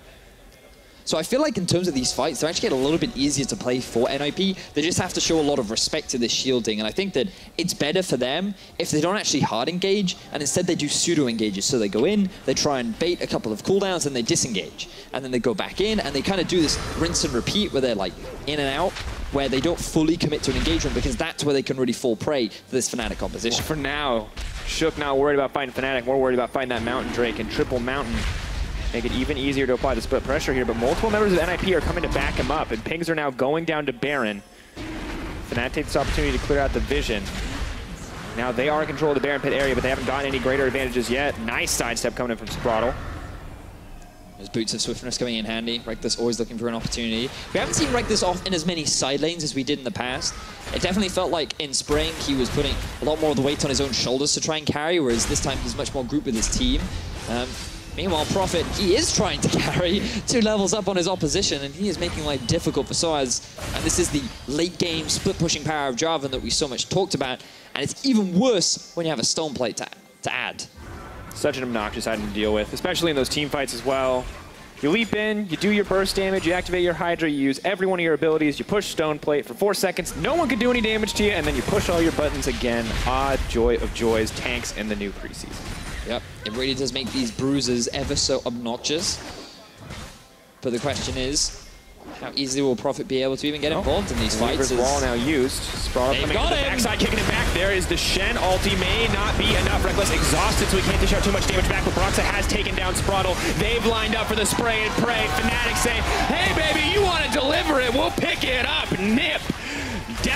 So I feel like in terms of these fights, they're actually getting a little bit easier to play for NIP. They just have to show a lot of respect to this shielding. And I think that it's better for them if they don't actually hard engage, and instead they do pseudo engages. So they go in, they try and bait a couple of cooldowns, and they disengage. And then they go back in, and they kind of do this rinse and repeat where they're like in and out, where they don't fully commit to an engagement, because that's where they can really fall prey to this Fnatic opposition. Well, for now, Shook not worried about fighting Fnatic, more worried about fighting that Mountain Drake, and Triple Mountain make it even easier to apply the split pressure here, but multiple members of NIP are coming to back him up, and pings are now going down to Baron. Fnatic takes this opportunity to clear out the vision. Now they are in control of the Baron pit area, but they haven't gotten any greater advantages yet. Nice sidestep coming in from Spraddle. There's Boots of Swiftness coming in handy. Reckless always looking for an opportunity. We haven't seen Reckless off in as many side lanes as we did in the past. It definitely felt like in Spring he was putting a lot more of the weight on his own shoulders to try and carry, whereas this time he's much more grouped with his team. Meanwhile, Prophet, he is trying to carry 2 levels up on his opposition, and he is making life difficult for Soaz. And this is the late-game split-pushing power of Jarvan that we so much talked about, and it's even worse when you have a stone plate to add. Such an obnoxious item to deal with, especially in those team fights as well. You leap in, you do your burst damage, you activate your Hydra, you use every one of your abilities, you push stone plate for 4 seconds, no one can do any damage to you, and then you push all your buttons again. Ah, joy of joys, tanks in the new preseason. Yep, it really does make these bruises ever so obnoxious. But the question is, how easily will Prophet be able to even get involved in these fights? Wall now used. Spraddle coming in the backside, kicking it back. There is the Shen ulti. May not be enough. Reckless exhausted, so he can't dish out too much damage back. But Broxa has taken down Spraddle. They've lined up for the spray and pray. Fnatic say, hey, baby, you want to deliver it? We'll pick it up. Nip.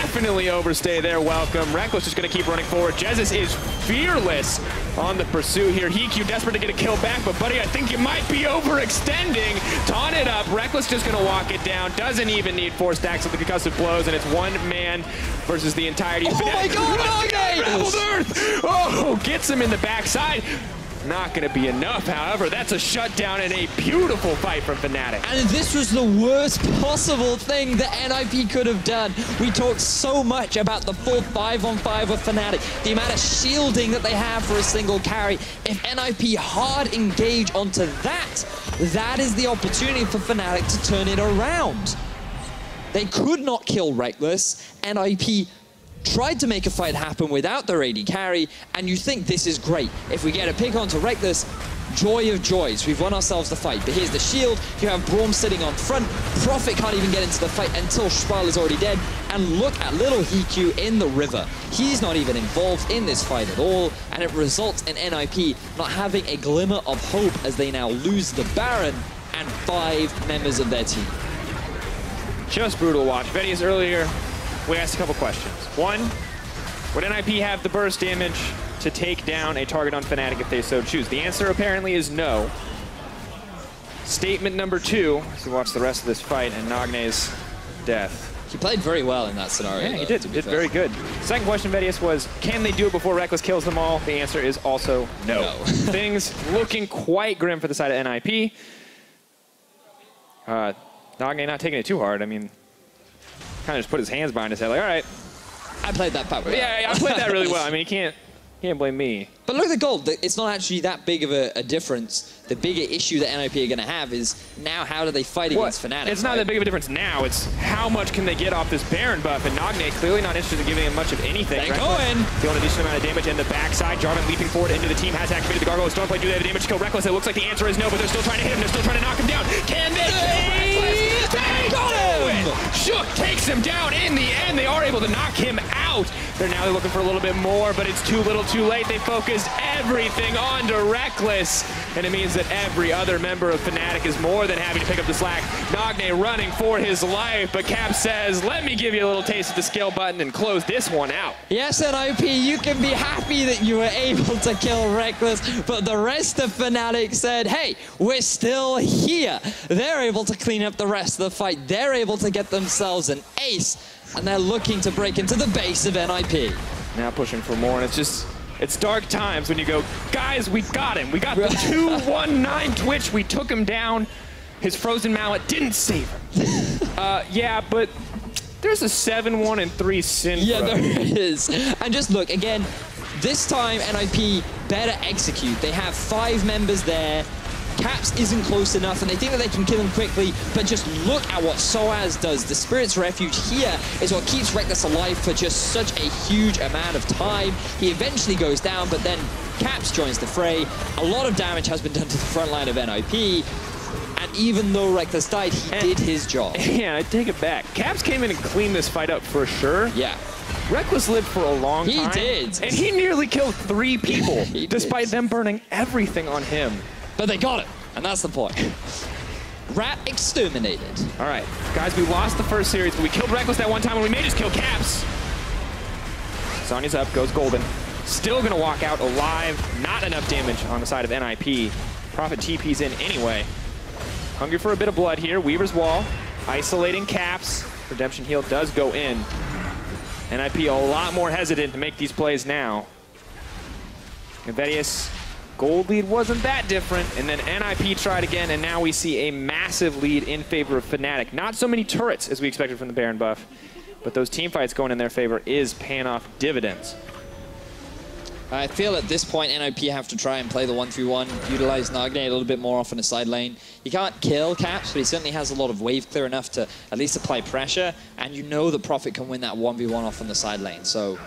definitely overstay their welcome. Reckless just going to keep running forward. Jesus is fearless on the pursuit here. Hikyu desperate to get a kill back, but buddy, I think you might be overextending. Taunted up. Reckless just going to walk it down. Doesn't even need 4 stacks of the concussive blows, and it's one man versus the entirety. Oh my God, Raveled Earth! Oh, gets him in the backside. Not going to be enough, however. That's a shutdown and a beautiful fight from Fnatic. And this was the worst possible thing that NIP could have done. We talked so much about the full 5-on-5 of Fnatic, the amount of shielding that they have for a single carry. If NIP hard engage onto that, that is the opportunity for Fnatic to turn it around. They could not kill Reckless. NIP tried to make a fight happen without their AD carry, and you think this is great. If we get a pick onto Reckless, joy of joys. We've won ourselves the fight. But here's the shield. You have Braum sitting on front. Prophet can't even get into the fight until Schwal is already dead. And look at little Hikyu in the river. He's not even involved in this fight at all, and it results in NIP not having a glimmer of hope as they now lose the Baron and 5 members of their team. Just brutal watch. Vedius earlier, we asked a couple questions. One, would NIP have the burst damage to take down a target on Fnatic if they so choose? The answer apparently is no. Statement number 2, as we watch the rest of this fight and Nagne's death. He played very well in that scenario. Yeah, he did. Did very good. Second question, Vedius, was can they do it before Reckless kills them all? The answer is also no. Things looking quite grim for the side of NIP. Nagne not taking it too hard. I mean, kind of just put his hands behind his head, like, all right. I played that part well. Yeah, I played that really well. I mean, you can't blame me. But look at the gold. It's not actually that big of a difference. The bigger issue that NIP are going to have is now how do they fight against Fnatic? It's not that big of a difference now. It's how much can they get off this Baron buff. And Nagne clearly not interested in giving him much of anything. They're going. Dealing a decent amount of damage in the backside. Jarvan leaping forward into the team. Has activated the Gargoyle Stormblade. Do they have the damage to kill Reckless? It looks like the answer is no, but they're still trying to hit him. They're still trying to knock him down. Can they? They got him! Shook takes him down in the end. They are able to knock him out. They're looking for a little bit more, but it's too little too late. They focused everything onto Reckless, and it means that every other member of Fnatic is more than happy to pick up the slack. Nagne running for his life, but Cap says, let me give you a little taste of the skill button and close this one out. Yes, NIP, you can be happy that you were able to kill Reckless, but the rest of Fnatic said, hey, we're still here. They're able to clean up the rest of the fight. They're able to get themselves an ace, and they're looking to break into the base of NIP. Now pushing for more, and it's dark times when you go, guys, we got him. We got the 2-1-9 Twitch. We took him down. His frozen mallet didn't save him. Yeah, but there's a 7-1-3 Sin. Yeah, there is. And just look, again, this time NIP better execute. They have 5 members there. Caps isn't close enough, and they think that they can kill him quickly, but just look at what Soaz does. The Spirit's Refuge here is what keeps Reckless alive for just such a huge amount of time. He eventually goes down, but then Caps joins the fray. A lot of damage has been done to the front line of NIP, and even though Reckless died, he did his job. Yeah, I take it back. Caps came in and cleaned this fight up for sure. Yeah. Reckless lived for a long time. He did. And he nearly killed 3 people, despite them burning everything on him. But they got it, and that's the point. Rat exterminated. All right, guys, we lost the first series, but we killed Reckless that one time, and we may just kill Caps. Sonya's up, goes Golden. Still gonna walk out alive. Not enough damage on the side of NIP. Prophet TP's in anyway. Hungry for a bit of blood here. Weaver's Wall, isolating Caps. Redemption Heal does go in. NIP a lot more hesitant to make these plays now. And Vedius, gold lead wasn't that different, and then NIP tried again, and now we see a massive lead in favor of Fnatic. Not so many turrets as we expected from the Baron buff, but those team fights going in their favor is paying off dividends. I feel at this point NIP have to try and play the 1-3-1, utilize Nagne a little bit more off in the side lane. He can't kill Caps, but he certainly has a lot of wave clear enough to at least apply pressure, and you know that Prophet can win that 1v1 off on the side lane. So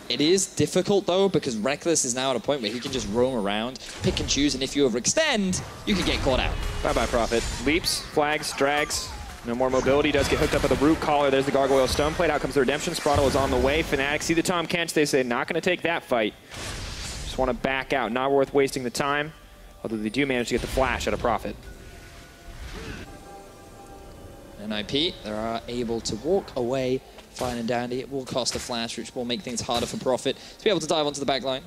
it is difficult though, because Reckless is now at a point where he can just roam around, pick and choose, and if you overextend, you can get caught out. Bye-bye, Prophet. Leaps, flags, drags. No more mobility, does get hooked up at the root collar. There's the Gargoyle Stoneplate. Out comes the Redemption. Spraddle is on the way. Fnatic see the Tom Kench. They say, not going to take that fight. Just want to back out. Not worth wasting the time. Although they do manage to get the flash out of Prophet. NIP, they are able to walk away fine and dandy. It will cost a flash, which will make things harder for Profit to be able to dive onto the back line.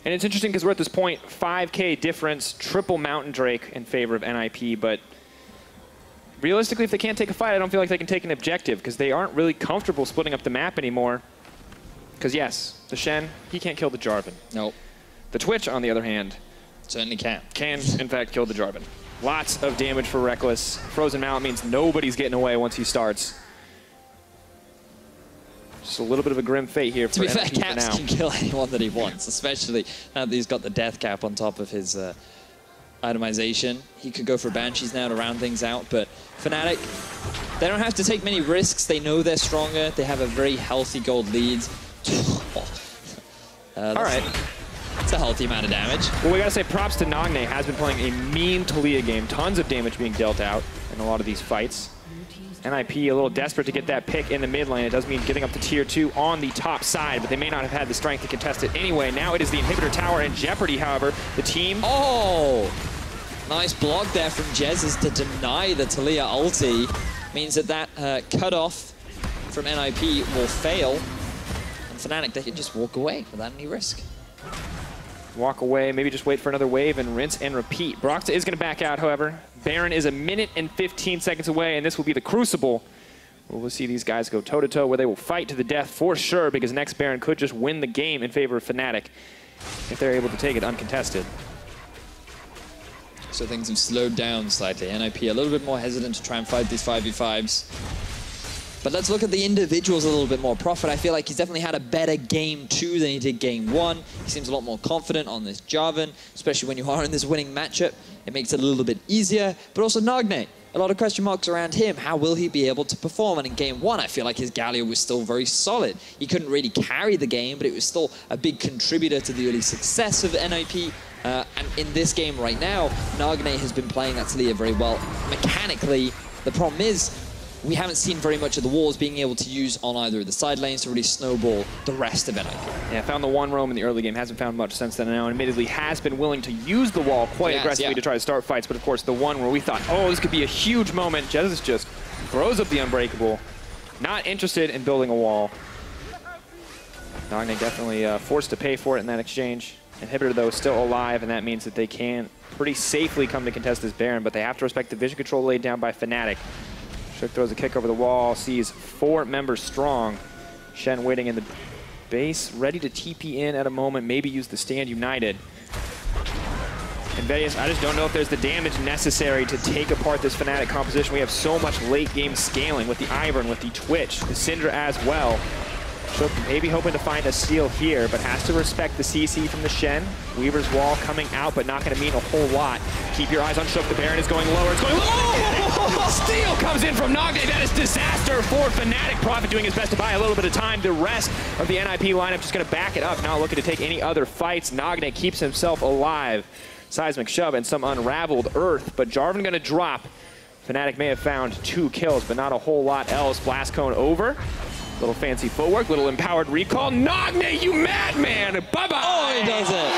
And it's interesting because we're at this point, 5K difference, triple Mountain Drake in favor of NIP, but realistically, if they can't take a fight, I don't feel like they can take an objective because they aren't really comfortable splitting up the map anymore. Because yes, the Shen, he can't kill the Jarvan. Nope. The Twitch, on the other hand, certainly can. Can, in fact, kill the Jarvan. Lots of damage for Reckless. Frozen Mount means nobody's getting away once he starts. Just a little bit of a grim fate here for To be fair, NIP Caps can kill anyone that he wants, especially now that he's got the death cap on top of his itemization. He could go for Banshees now to round things out, but Fnatic, they don't have to take many risks. They know they're stronger. They have a very healthy gold lead. All right. It's a healthy amount of damage. Well, we gotta say props to Nagne, has been playing a mean Talia game. Tons of damage being dealt out in a lot of these fights. NIP a little desperate to get that pick in the mid lane. It does mean getting up to tier 2 on the top side, but they may not have had the strength to contest it anyway. Now it is the inhibitor tower in jeopardy, however. The team... Oh! Nice block there from Jez's to deny the Talia ulti. Means that cutoff from NIP will fail. And Fnatic, they can just walk away without any risk. Walk away, maybe just wait for another wave and rinse and repeat. Broxah is going to back out, however. Baron is 1 minute and 15 seconds away, and this will be the Crucible. We'll see these guys go toe-to-toe where they will fight to the death for sure, because next Baron could just win the game in favor of Fnatic if they're able to take it uncontested. So things have slowed down slightly. NIP a little bit more hesitant to try and fight these 5v5s. But let's look at the individuals a little bit more. Profit, I feel like he's definitely had a better game 2 than he did game 1. He seems a lot more confident on this Jarvan, especially when you are in this winning matchup. It makes it a little bit easier. But also Nagne, a lot of question marks around him. How will he be able to perform? And in game 1, I feel like his Galio was still very solid. He couldn't really carry the game, but it was still a big contributor to the early success of NIP. And in this game right now, Nagne has been playing that Talia very well mechanically. The problem is, we haven't seen very much of the walls being able to use on either of the side lanes to really snowball the rest of NIP. Yeah, found the one roam in the early game, hasn't found much since then now, and admittedly has been willing to use the wall quite aggressively to try to start fights, but of course the one where we thought, oh, this could be a huge moment, Jesus just throws up the Unbreakable. Not interested in building a wall. Nagne definitely forced to pay for it in that exchange. Inhibitor, though, is still alive, and that means that they can pretty safely come to contest this Baron, but they have to respect the vision control laid down by Fnatic. Shook throws a kick over the wall, sees 4 members strong. Shen waiting in the base, ready to TP in at a moment, maybe use the stand united. And Vedius, I just don't know if there's the damage necessary to take apart this Fnatic composition. We have so much late game scaling with the Ivern, with the Twitch, the Syndra as well. Shook maybe hoping to find a steal here, but has to respect the CC from the Shen. Weaver's wall coming out, but not going to mean a whole lot. Keep your eyes on Shook. The Baron is going lower. It's going lower. Oh! Steal comes in from Nagne. That is disaster for Fnatic. Profit doing his best to buy a little bit of time. The rest of the NIP lineup just going to back it up. Not looking to take any other fights. Nagne keeps himself alive. Seismic shove and some unraveled earth, but Jarvan going to drop. Fnatic may have found 2 kills, but not a whole lot else. Blast cone over. Little fancy footwork, little empowered recall. Nagne, you madman! Bye-bye! Oh, he does it.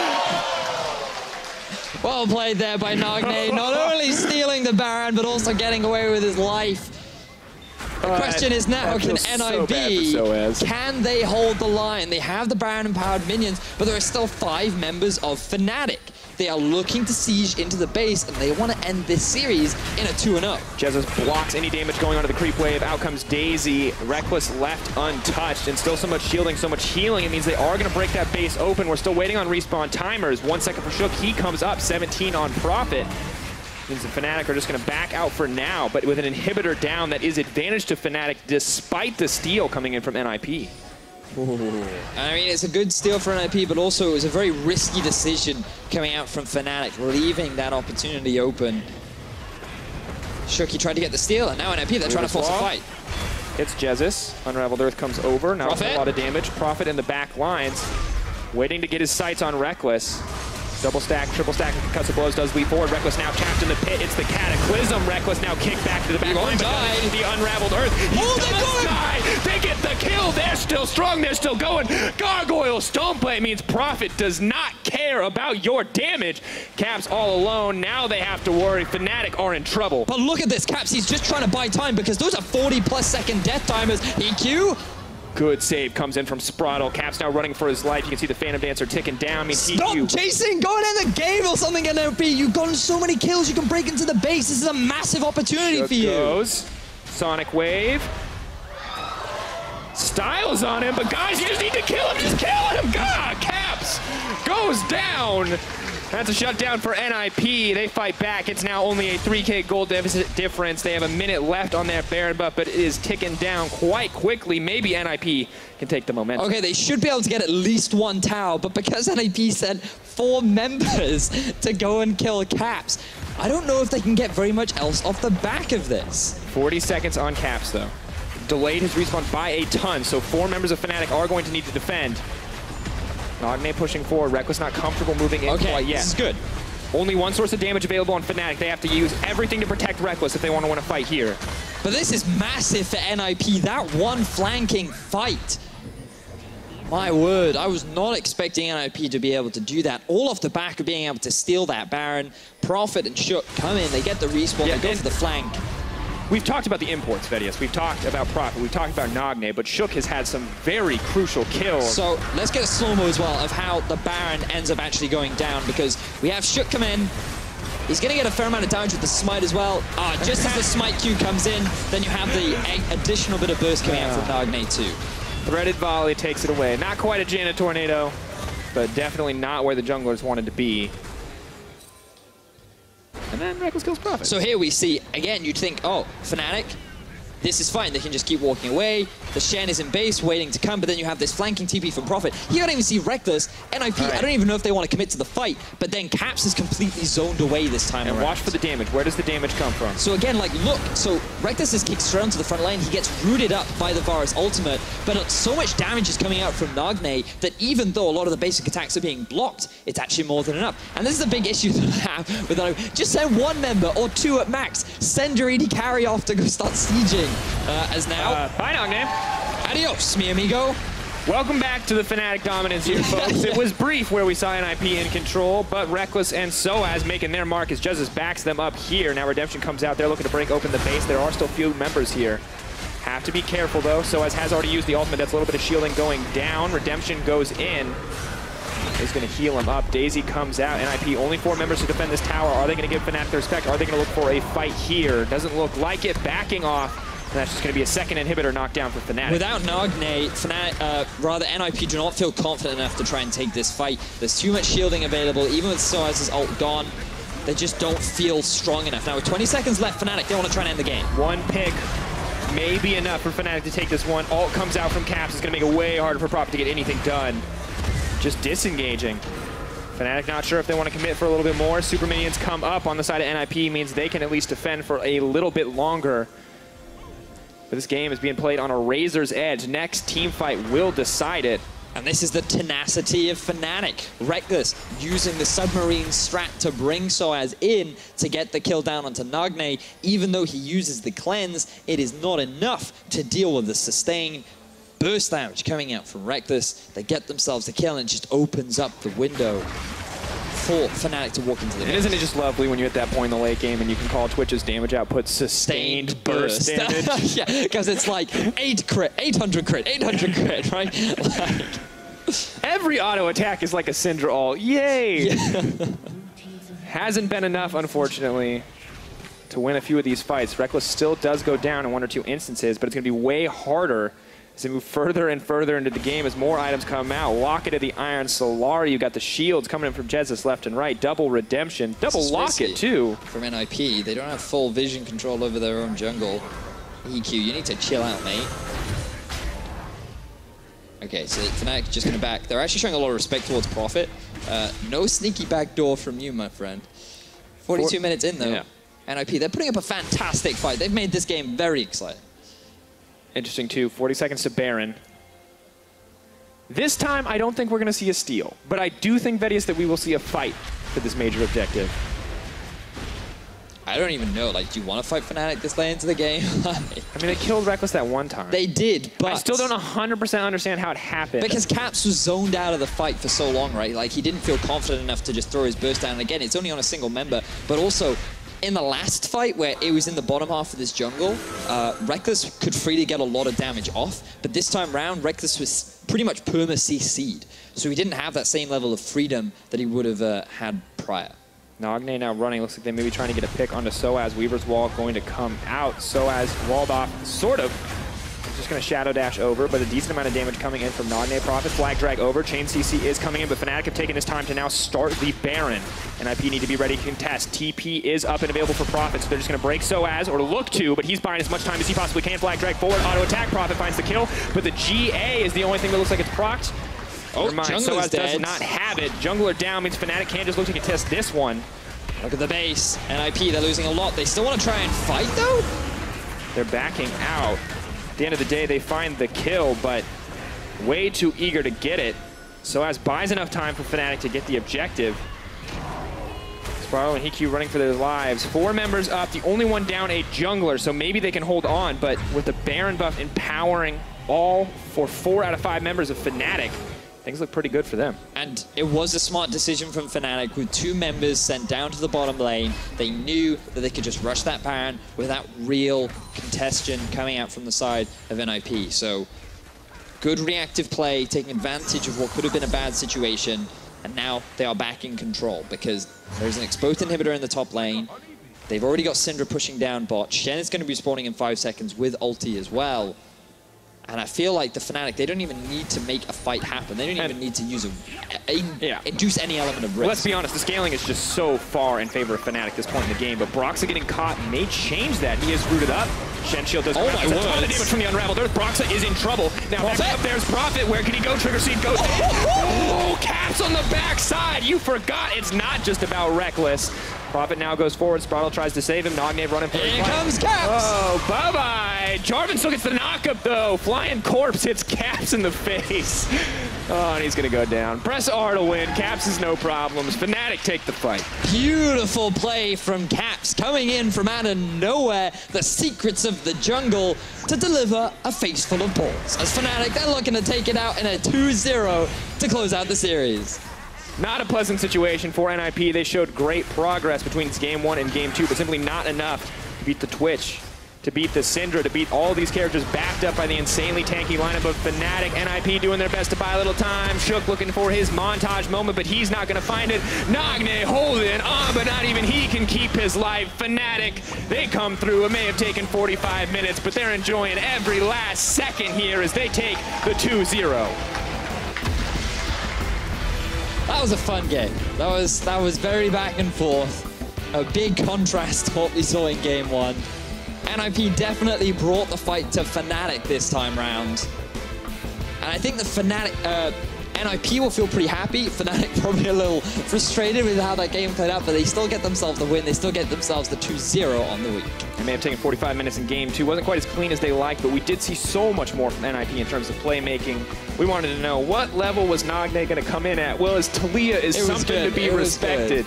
Well played there by Nagne. Not only stealing the Baron, but also getting away with his life. The question is now, can NIP, can they hold the line? They have the Baron empowered minions, but there are still 5 members of Fnatic. They are looking to siege into the base, and they want to end this series in a 2-0. Jesus blocks any damage going onto the creep wave. Out comes Daisy. Reckless left untouched, and still so much shielding, so much healing. It means they are going to break that base open. We're still waiting on respawn timers. 1 second for Shook. He comes up, 17 on Profit. Means the Fnatic are just going to back out for now, but with an inhibitor down, that is advantage to Fnatic despite the steal coming in from NIP. Ooh. I mean, it's a good steal for NIP, but also it was a very risky decision coming out from Fnatic, leaving that opportunity open. Shuki tried to get the steal, and now NIP, they're trying to force a fight. It's Jesus. Unraveled Earth comes over. Now a lot of damage. Profit in the back lines, waiting to get his sights on Reckless. Double stack, triple stack, cuts the blows, does leap forward. Reckless now trapped in the pit. It's the Cataclysm. Reckless now kicked back to the back line, but the Unraveled Earth. He does die. They get the kill. They're still strong. They're still going. Gargoyle Stoneplay means Profit does not care care about your damage. Caps all alone. Now they have to worry. Fnatic are in trouble. But look at this, Caps. He's just trying to buy time because those are 40+ second death timers. EQ. Good save comes in from Spraddle. Caps now running for his life. You can see the Phantom Dancer ticking down. Stop chasing! Go and end the game or something, NLP. You've gotten so many kills. You can break into the base. This is a massive opportunity for you. Goes. Sonic Wave. Styles on him, but guys, you just need to kill him. Just kill him. God, Caps goes down. That's a shutdown for NIP. They fight back. It's now only a 3K gold deficit difference. They have a minute left on their Baron buff, but it is ticking down quite quickly. Maybe NIP can take the momentum. Okay, they should be able to get at least one tower, but because NIP sent 4 members to go and kill Caps, I don't know if they can get very much else off the back of this. 40 seconds on Caps, though. Delayed his respawn by a ton, so 4 members of Fnatic are going to need to defend. Nagne pushing forward. Reckless not comfortable moving in quite yet. This is good. Only one source of damage available on Fnatic. They have to use everything to protect Reckless if they want to win a fight here. But this is massive for NIP. That one flanking fight. My word, I was not expecting NIP to be able to do that. All off the back of being able to steal that Baron. Prophet and Shook come in. They get the respawn. They go for the flank. We've talked about the imports, Vedius. We've talked about Prophet. We've talked about Nagne, but Shook has had some very crucial kills. So let's get a slow-mo as well of how the Baron ends up actually going down, because we have Shook come in. He's going to get a fair amount of damage with the smite as well. Just as the smite Q comes in, then you have the additional bit of burst coming out from Nagne too. Threaded volley takes it away. Not quite a Janet tornado, but definitely not where the junglers wanted to be. And then Reckless kills Prophet. So here we see, again, you'd think, oh, Fnatic, this is fine. They can just keep walking away. The Shen is in base, waiting to come, but then you have this flanking TP from Prophet. You don't even see Reckless. NIP, I don't even know if they want to commit to the fight, but then Caps is completely zoned away this time around. And watch for the damage. Where does the damage come from? So again, like, look, so Reckless is kicked straight onto the front line. He gets rooted up by the Varus ultimate, but so much damage is coming out from Nagne that even though a lot of the basic attacks are being blocked, it's actually more than enough. And this is a big issue that I have with that. Just send 1 member or 2 at max. Send your AD carry off to go start sieging. As now... Bye, Nagne. Adios, mi amigo. Welcome back to the Fnatic dominance here, folks. It was brief where we saw NIP in control, but Reckless and Soaz making their mark as Justice backs them up here. Now Redemption comes out. They're looking to break open the base. There are still few members here. Have to be careful, though. Soaz has already used the ultimate. That's a little bit of shielding going down. Redemption goes in. Is going to heal him up. Daisy comes out. NIP, only 4 members to defend this tower. Are they going to give Fnatic their respect? Are they going to look for a fight here? Doesn't look like it. Backing off. And that's just going to be a second inhibitor knockdown for Fnatic. Without Nagne, NIP do not feel confident enough to try and take this fight. There's too much shielding available. Even with Soaz's ult gone, they just don't feel strong enough. Now with 20 seconds left, Fnatic, they want to try and end the game. 1 pick may be enough for Fnatic to take this one. Ult comes out from Caps. It's going to make it way harder for Prophet to get anything done. Just disengaging. Fnatic not sure if they want to commit for a little bit more. Super minions come up on the side of NIP, means they can at least defend for a little bit longer. But this game is being played on a razor's edge. Next team fight will decide it. And this is the tenacity of Fnatic. Reckless using the submarine strat to bring Soaz in to get the kill down onto Nagne. Even though he uses the cleanse, it is not enough to deal with the sustained burst damage coming out from Reckless. They get themselves the kill and it just opens up the window for Fnatic to walk into the game. And isn't it just lovely when you're at that point in the late game and you can call Twitch's damage output sustained burst damage? Yeah, because it's like 800 crit, 800 crit, right? Like... Every auto attack is like a Syndra ult. Yay! Yeah. Hasn't been enough, unfortunately, to win a few of these fights. Reckless still does go down in 1 or 2 instances, but it's going to be way harder as they move further and further into the game as more items come out. Locket of the Iron Solari. You got the shields coming in from Jesus left and right. Double Redemption. Double Locket, too. From NIP. They don't have full vision control over their own jungle. EQ, you need to chill out, mate. Okay, so Fnatic just going to back. They're actually showing a lot of respect towards Prophet. No sneaky backdoor from you, my friend. 42 minutes in, though. Yeah. NIP, they're putting up a fantastic fight. They've made this game very exciting. Interesting, too. 40 seconds to Baron. This time, I don't think we're going to see a steal. But I do think, Vedius, that we will see a fight for this major objective. I don't even know. Like, do you want to fight Fnatic this late into the game? I mean, they killed Reckless that one time. They did, but I still don't 100% understand how it happened. Because Caps was zoned out of the fight for so long, right? Like, he didn't feel confident enough to just throw his burst down. And again, it's only on a single member, but also in the last fight where it was in the bottom half of this jungle, Reckless could freely get a lot of damage off, but this time round, Reckless was pretty much perma-CC'd. So he didn't have that same level of freedom that he would have had prior. Nagne now running. Looks like they may be trying to get a pick onto Soaz. Weaver's wall going to come out. Soaz walled off, sort of. Just going to shadow dash over, but a decent amount of damage coming in from Nagne. Prophet flag drag over. Chain CC is coming in, but Fnatic have taken his time to now start the Baron. NIP need to be ready to contest. TP is up and available for Prophet, so they're just going to break Soaz, or look to, but he's buying as much time as he possibly can. Flag drag forward, auto attack. Prophet finds the kill, but the GA is the only thing that looks like it's procced. Oh, Soaz does not have it. Jungler down means Fnatic can't just look to contest this one. Look at the base. NIP, they're losing a lot. They still want to try and fight, though? They're backing out. At the end of the day, they find the kill, but way too eager to get it. Soaz buys enough time for Fnatic to get the objective. Sparrow and Hiku running for their lives. 4 members up, the only one down, a jungler, so maybe they can hold on, but with the Baron buff empowering all for 4 out of 5 members of Fnatic, things look pretty good for them. And it was a smart decision from Fnatic with 2 members sent down to the bottom lane. They knew that they could just rush that Baron without real contestation coming out from the side of NIP. So good reactive play, taking advantage of what could have been a bad situation. And now they are back in control because there's an exposed inhibitor in the top lane. They've already got Syndra pushing down bot. Shen is going to be spawning in 5 seconds with ulti as well. And I feel like the Fnatic, they don't even need to make a fight happen. They don't even need to use induce any element of risk. Well, let's be honest, the scaling is just so far in favor of Fnatic at this point in the game, but Broxa getting caught may change that. He is rooted up. Shen Shield does a ton of damage from the Unraveled Earth. Broxa is in trouble. Now back up, there's Prophet. Where can he go? Trigger Seed goes in. Oh, Caps on the backside. You forgot it's not just about Reckless. Prophet now goes forward. Sprotle tries to save him. Nagne running for his Here comes Caps. Oh, bye-bye. Jarvan still gets the knockup, though. Flying Corpse hits Caps in the face. Oh, and he's going to go down. Press R to win. Caps is no problems. Fnatic take the fight. Beautiful play from Caps coming in from out of nowhere. The secrets of the jungle to deliver a face full of balls. As Fnatic, they're looking to take it out in a 2-0 to close out the series. Not a pleasant situation for NIP. They showed great progress between Game 1 and Game 2, but simply not enough to beat the Twitch, to beat the Syndra, to beat all these characters backed up by the insanely tanky lineup of Fnatic. NIP doing their best to buy a little time. Shook looking for his montage moment, but he's not going to find it. Nagne holding on, but not even he can keep his life. Fnatic, they come through. It may have taken 45 minutes, but they're enjoying every last second here as they take the 2-0. That was a fun game. That was very back and forth. A big contrast to what we saw in Game 1. NIP definitely brought the fight to Fnatic this time round. And I think the NIP will feel pretty happy. Fnatic probably a little frustrated with how that game played out, but they still get themselves the win. They still get themselves the 2-0 on the week. It may have taken 45 minutes in Game 2. Wasn't quite as clean as they liked, but we did see so much more from NIP in terms of playmaking. We wanted to know what level was Nagne going to come in at. Well, as Talia is something to be respected.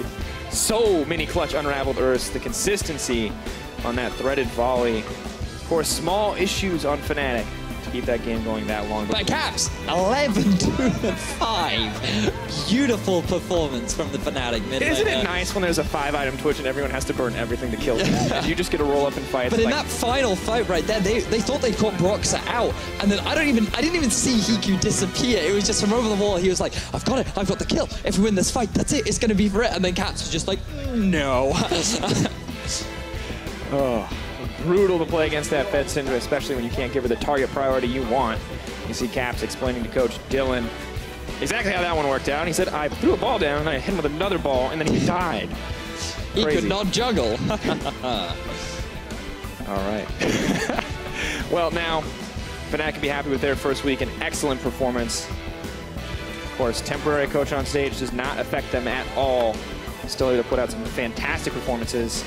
So many clutch Unraveled Earths. The consistency on that threaded volley. Of course, small issues on Fnatic to keep that game going that long. But Caps, 11-2-5. Beautiful performance from the Fnatic mid. Isn't it nice when there's a 5-item Twitch and everyone has to burn everything to kill them? You just get to roll up and fight. But in that final fight right there, they thought they caught Broxa out, and then I didn't even see Hiku disappear. It was just from over the wall. He was like, I've got it, I've got the kill. If we win this fight, that's it, it's gonna be for it. And then Caps was just like, no. Oh, brutal to play against that Fed Syndra, especially when you can't give her the target priority you want. You see Caps explaining to Coach Dylan exactly how that one worked out. He said, I threw a ball down, and then I hit him with another ball, and then he died. He could not juggle. All right. Well, now, Fnatic can be happy with their first week. An excellent performance. Of course, temporary coach on stage does not affect them at all. Still able to put out some fantastic performances.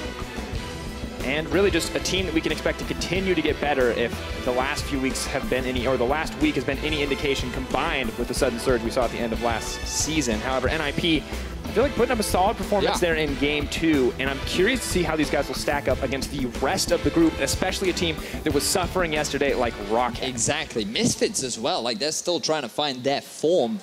and really just a team that we can expect to continue to get better if the last few weeks have been any, or the last week has been any indication, combined with the sudden surge we saw at the end of last season. However, NIP, I feel like putting up a solid performance there in Game 2, and I'm curious to see how these guys will stack up against the rest of the group, especially a team that was suffering yesterday like Rocket. Exactly. Misfits as well. Like, they're still trying to find their form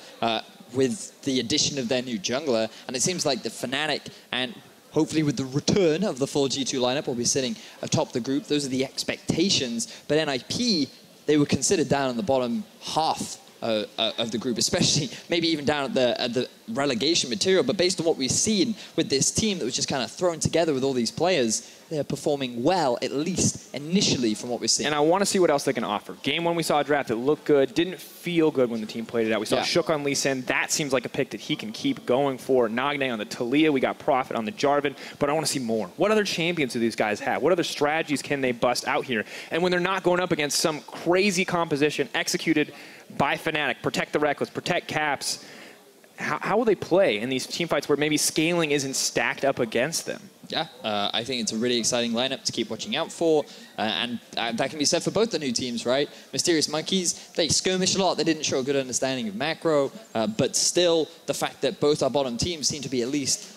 with the addition of their new jungler, and it seems like the Fnatic, and hopefully with the return of the full G2 lineup, will be sitting atop the group. Those are the expectations. But NIP, they were considered down in the bottom half of the group, especially maybe even down at the relegation material. But based on what we've seen with this team that was just kind of thrown together with all these players, they're performing well, at least initially, from what we've seen. And I want to see what else they can offer. Game 1, we saw a draft that looked good, didn't feel good when the team played it out. We saw Shook on Lee Sin. That seems like a pick that he can keep going for. Nagne on the Talia. We got Prophet on the Jarvan. But I want to see more. What other champions do these guys have? What other strategies can they bust out here? And when they're not going up against some crazy composition executed by Fnatic, protect the Reckless, protect Caps, how will they play in these team fights where maybe scaling isn't stacked up against them? Yeah, I think it's a really exciting lineup to keep watching out for, and that can be said for both the new teams, right? Mysterious Monkeys, they skirmish a lot. They didn't show a good understanding of macro, but still, the fact that both our bottom teams seem to be at least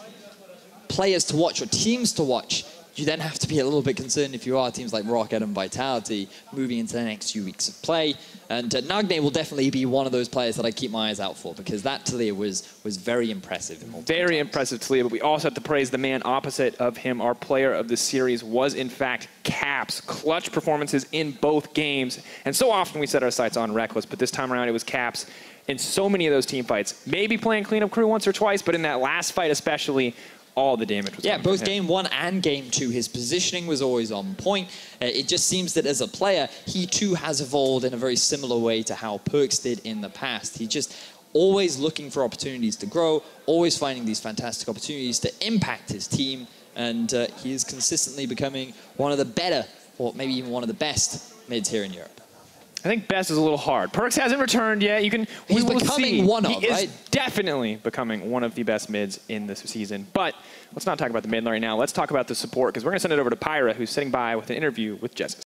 players to watch or teams to watch, you then have to be a little bit concerned if you are teams like Rocket and Vitality moving into the next few weeks of play. And Nagne will definitely be one of those players that I keep my eyes out for, because that Talia was very impressive. Very impressive Talia, but we also have to praise the man opposite of him. Our player of the series was, in fact, Caps. Clutch performances in both games. And so often we set our sights on Reckless, but this time around it was Caps in so many of those team fights. Maybe playing cleanup crew once or twice, but in that last fight especially, all the damage was coming both from him. Game 1 and Game 2, his positioning was always on point. It just seems that as a player, he too has evolved in a very similar way to how Perks did in the past. He's just always looking for opportunities to grow, always finding these fantastic opportunities to impact his team, and he is consistently becoming one of the better, or maybe even one of the best mids here in Europe. I think best is a little hard. Perks hasn't returned yet. He's becoming one of, right? He is definitely becoming one of the best mids in this season. But let's not talk about the mid right now. Let's talk about the support, because we're going to send it over to Pyra, who's sitting by with an interview with Jessica.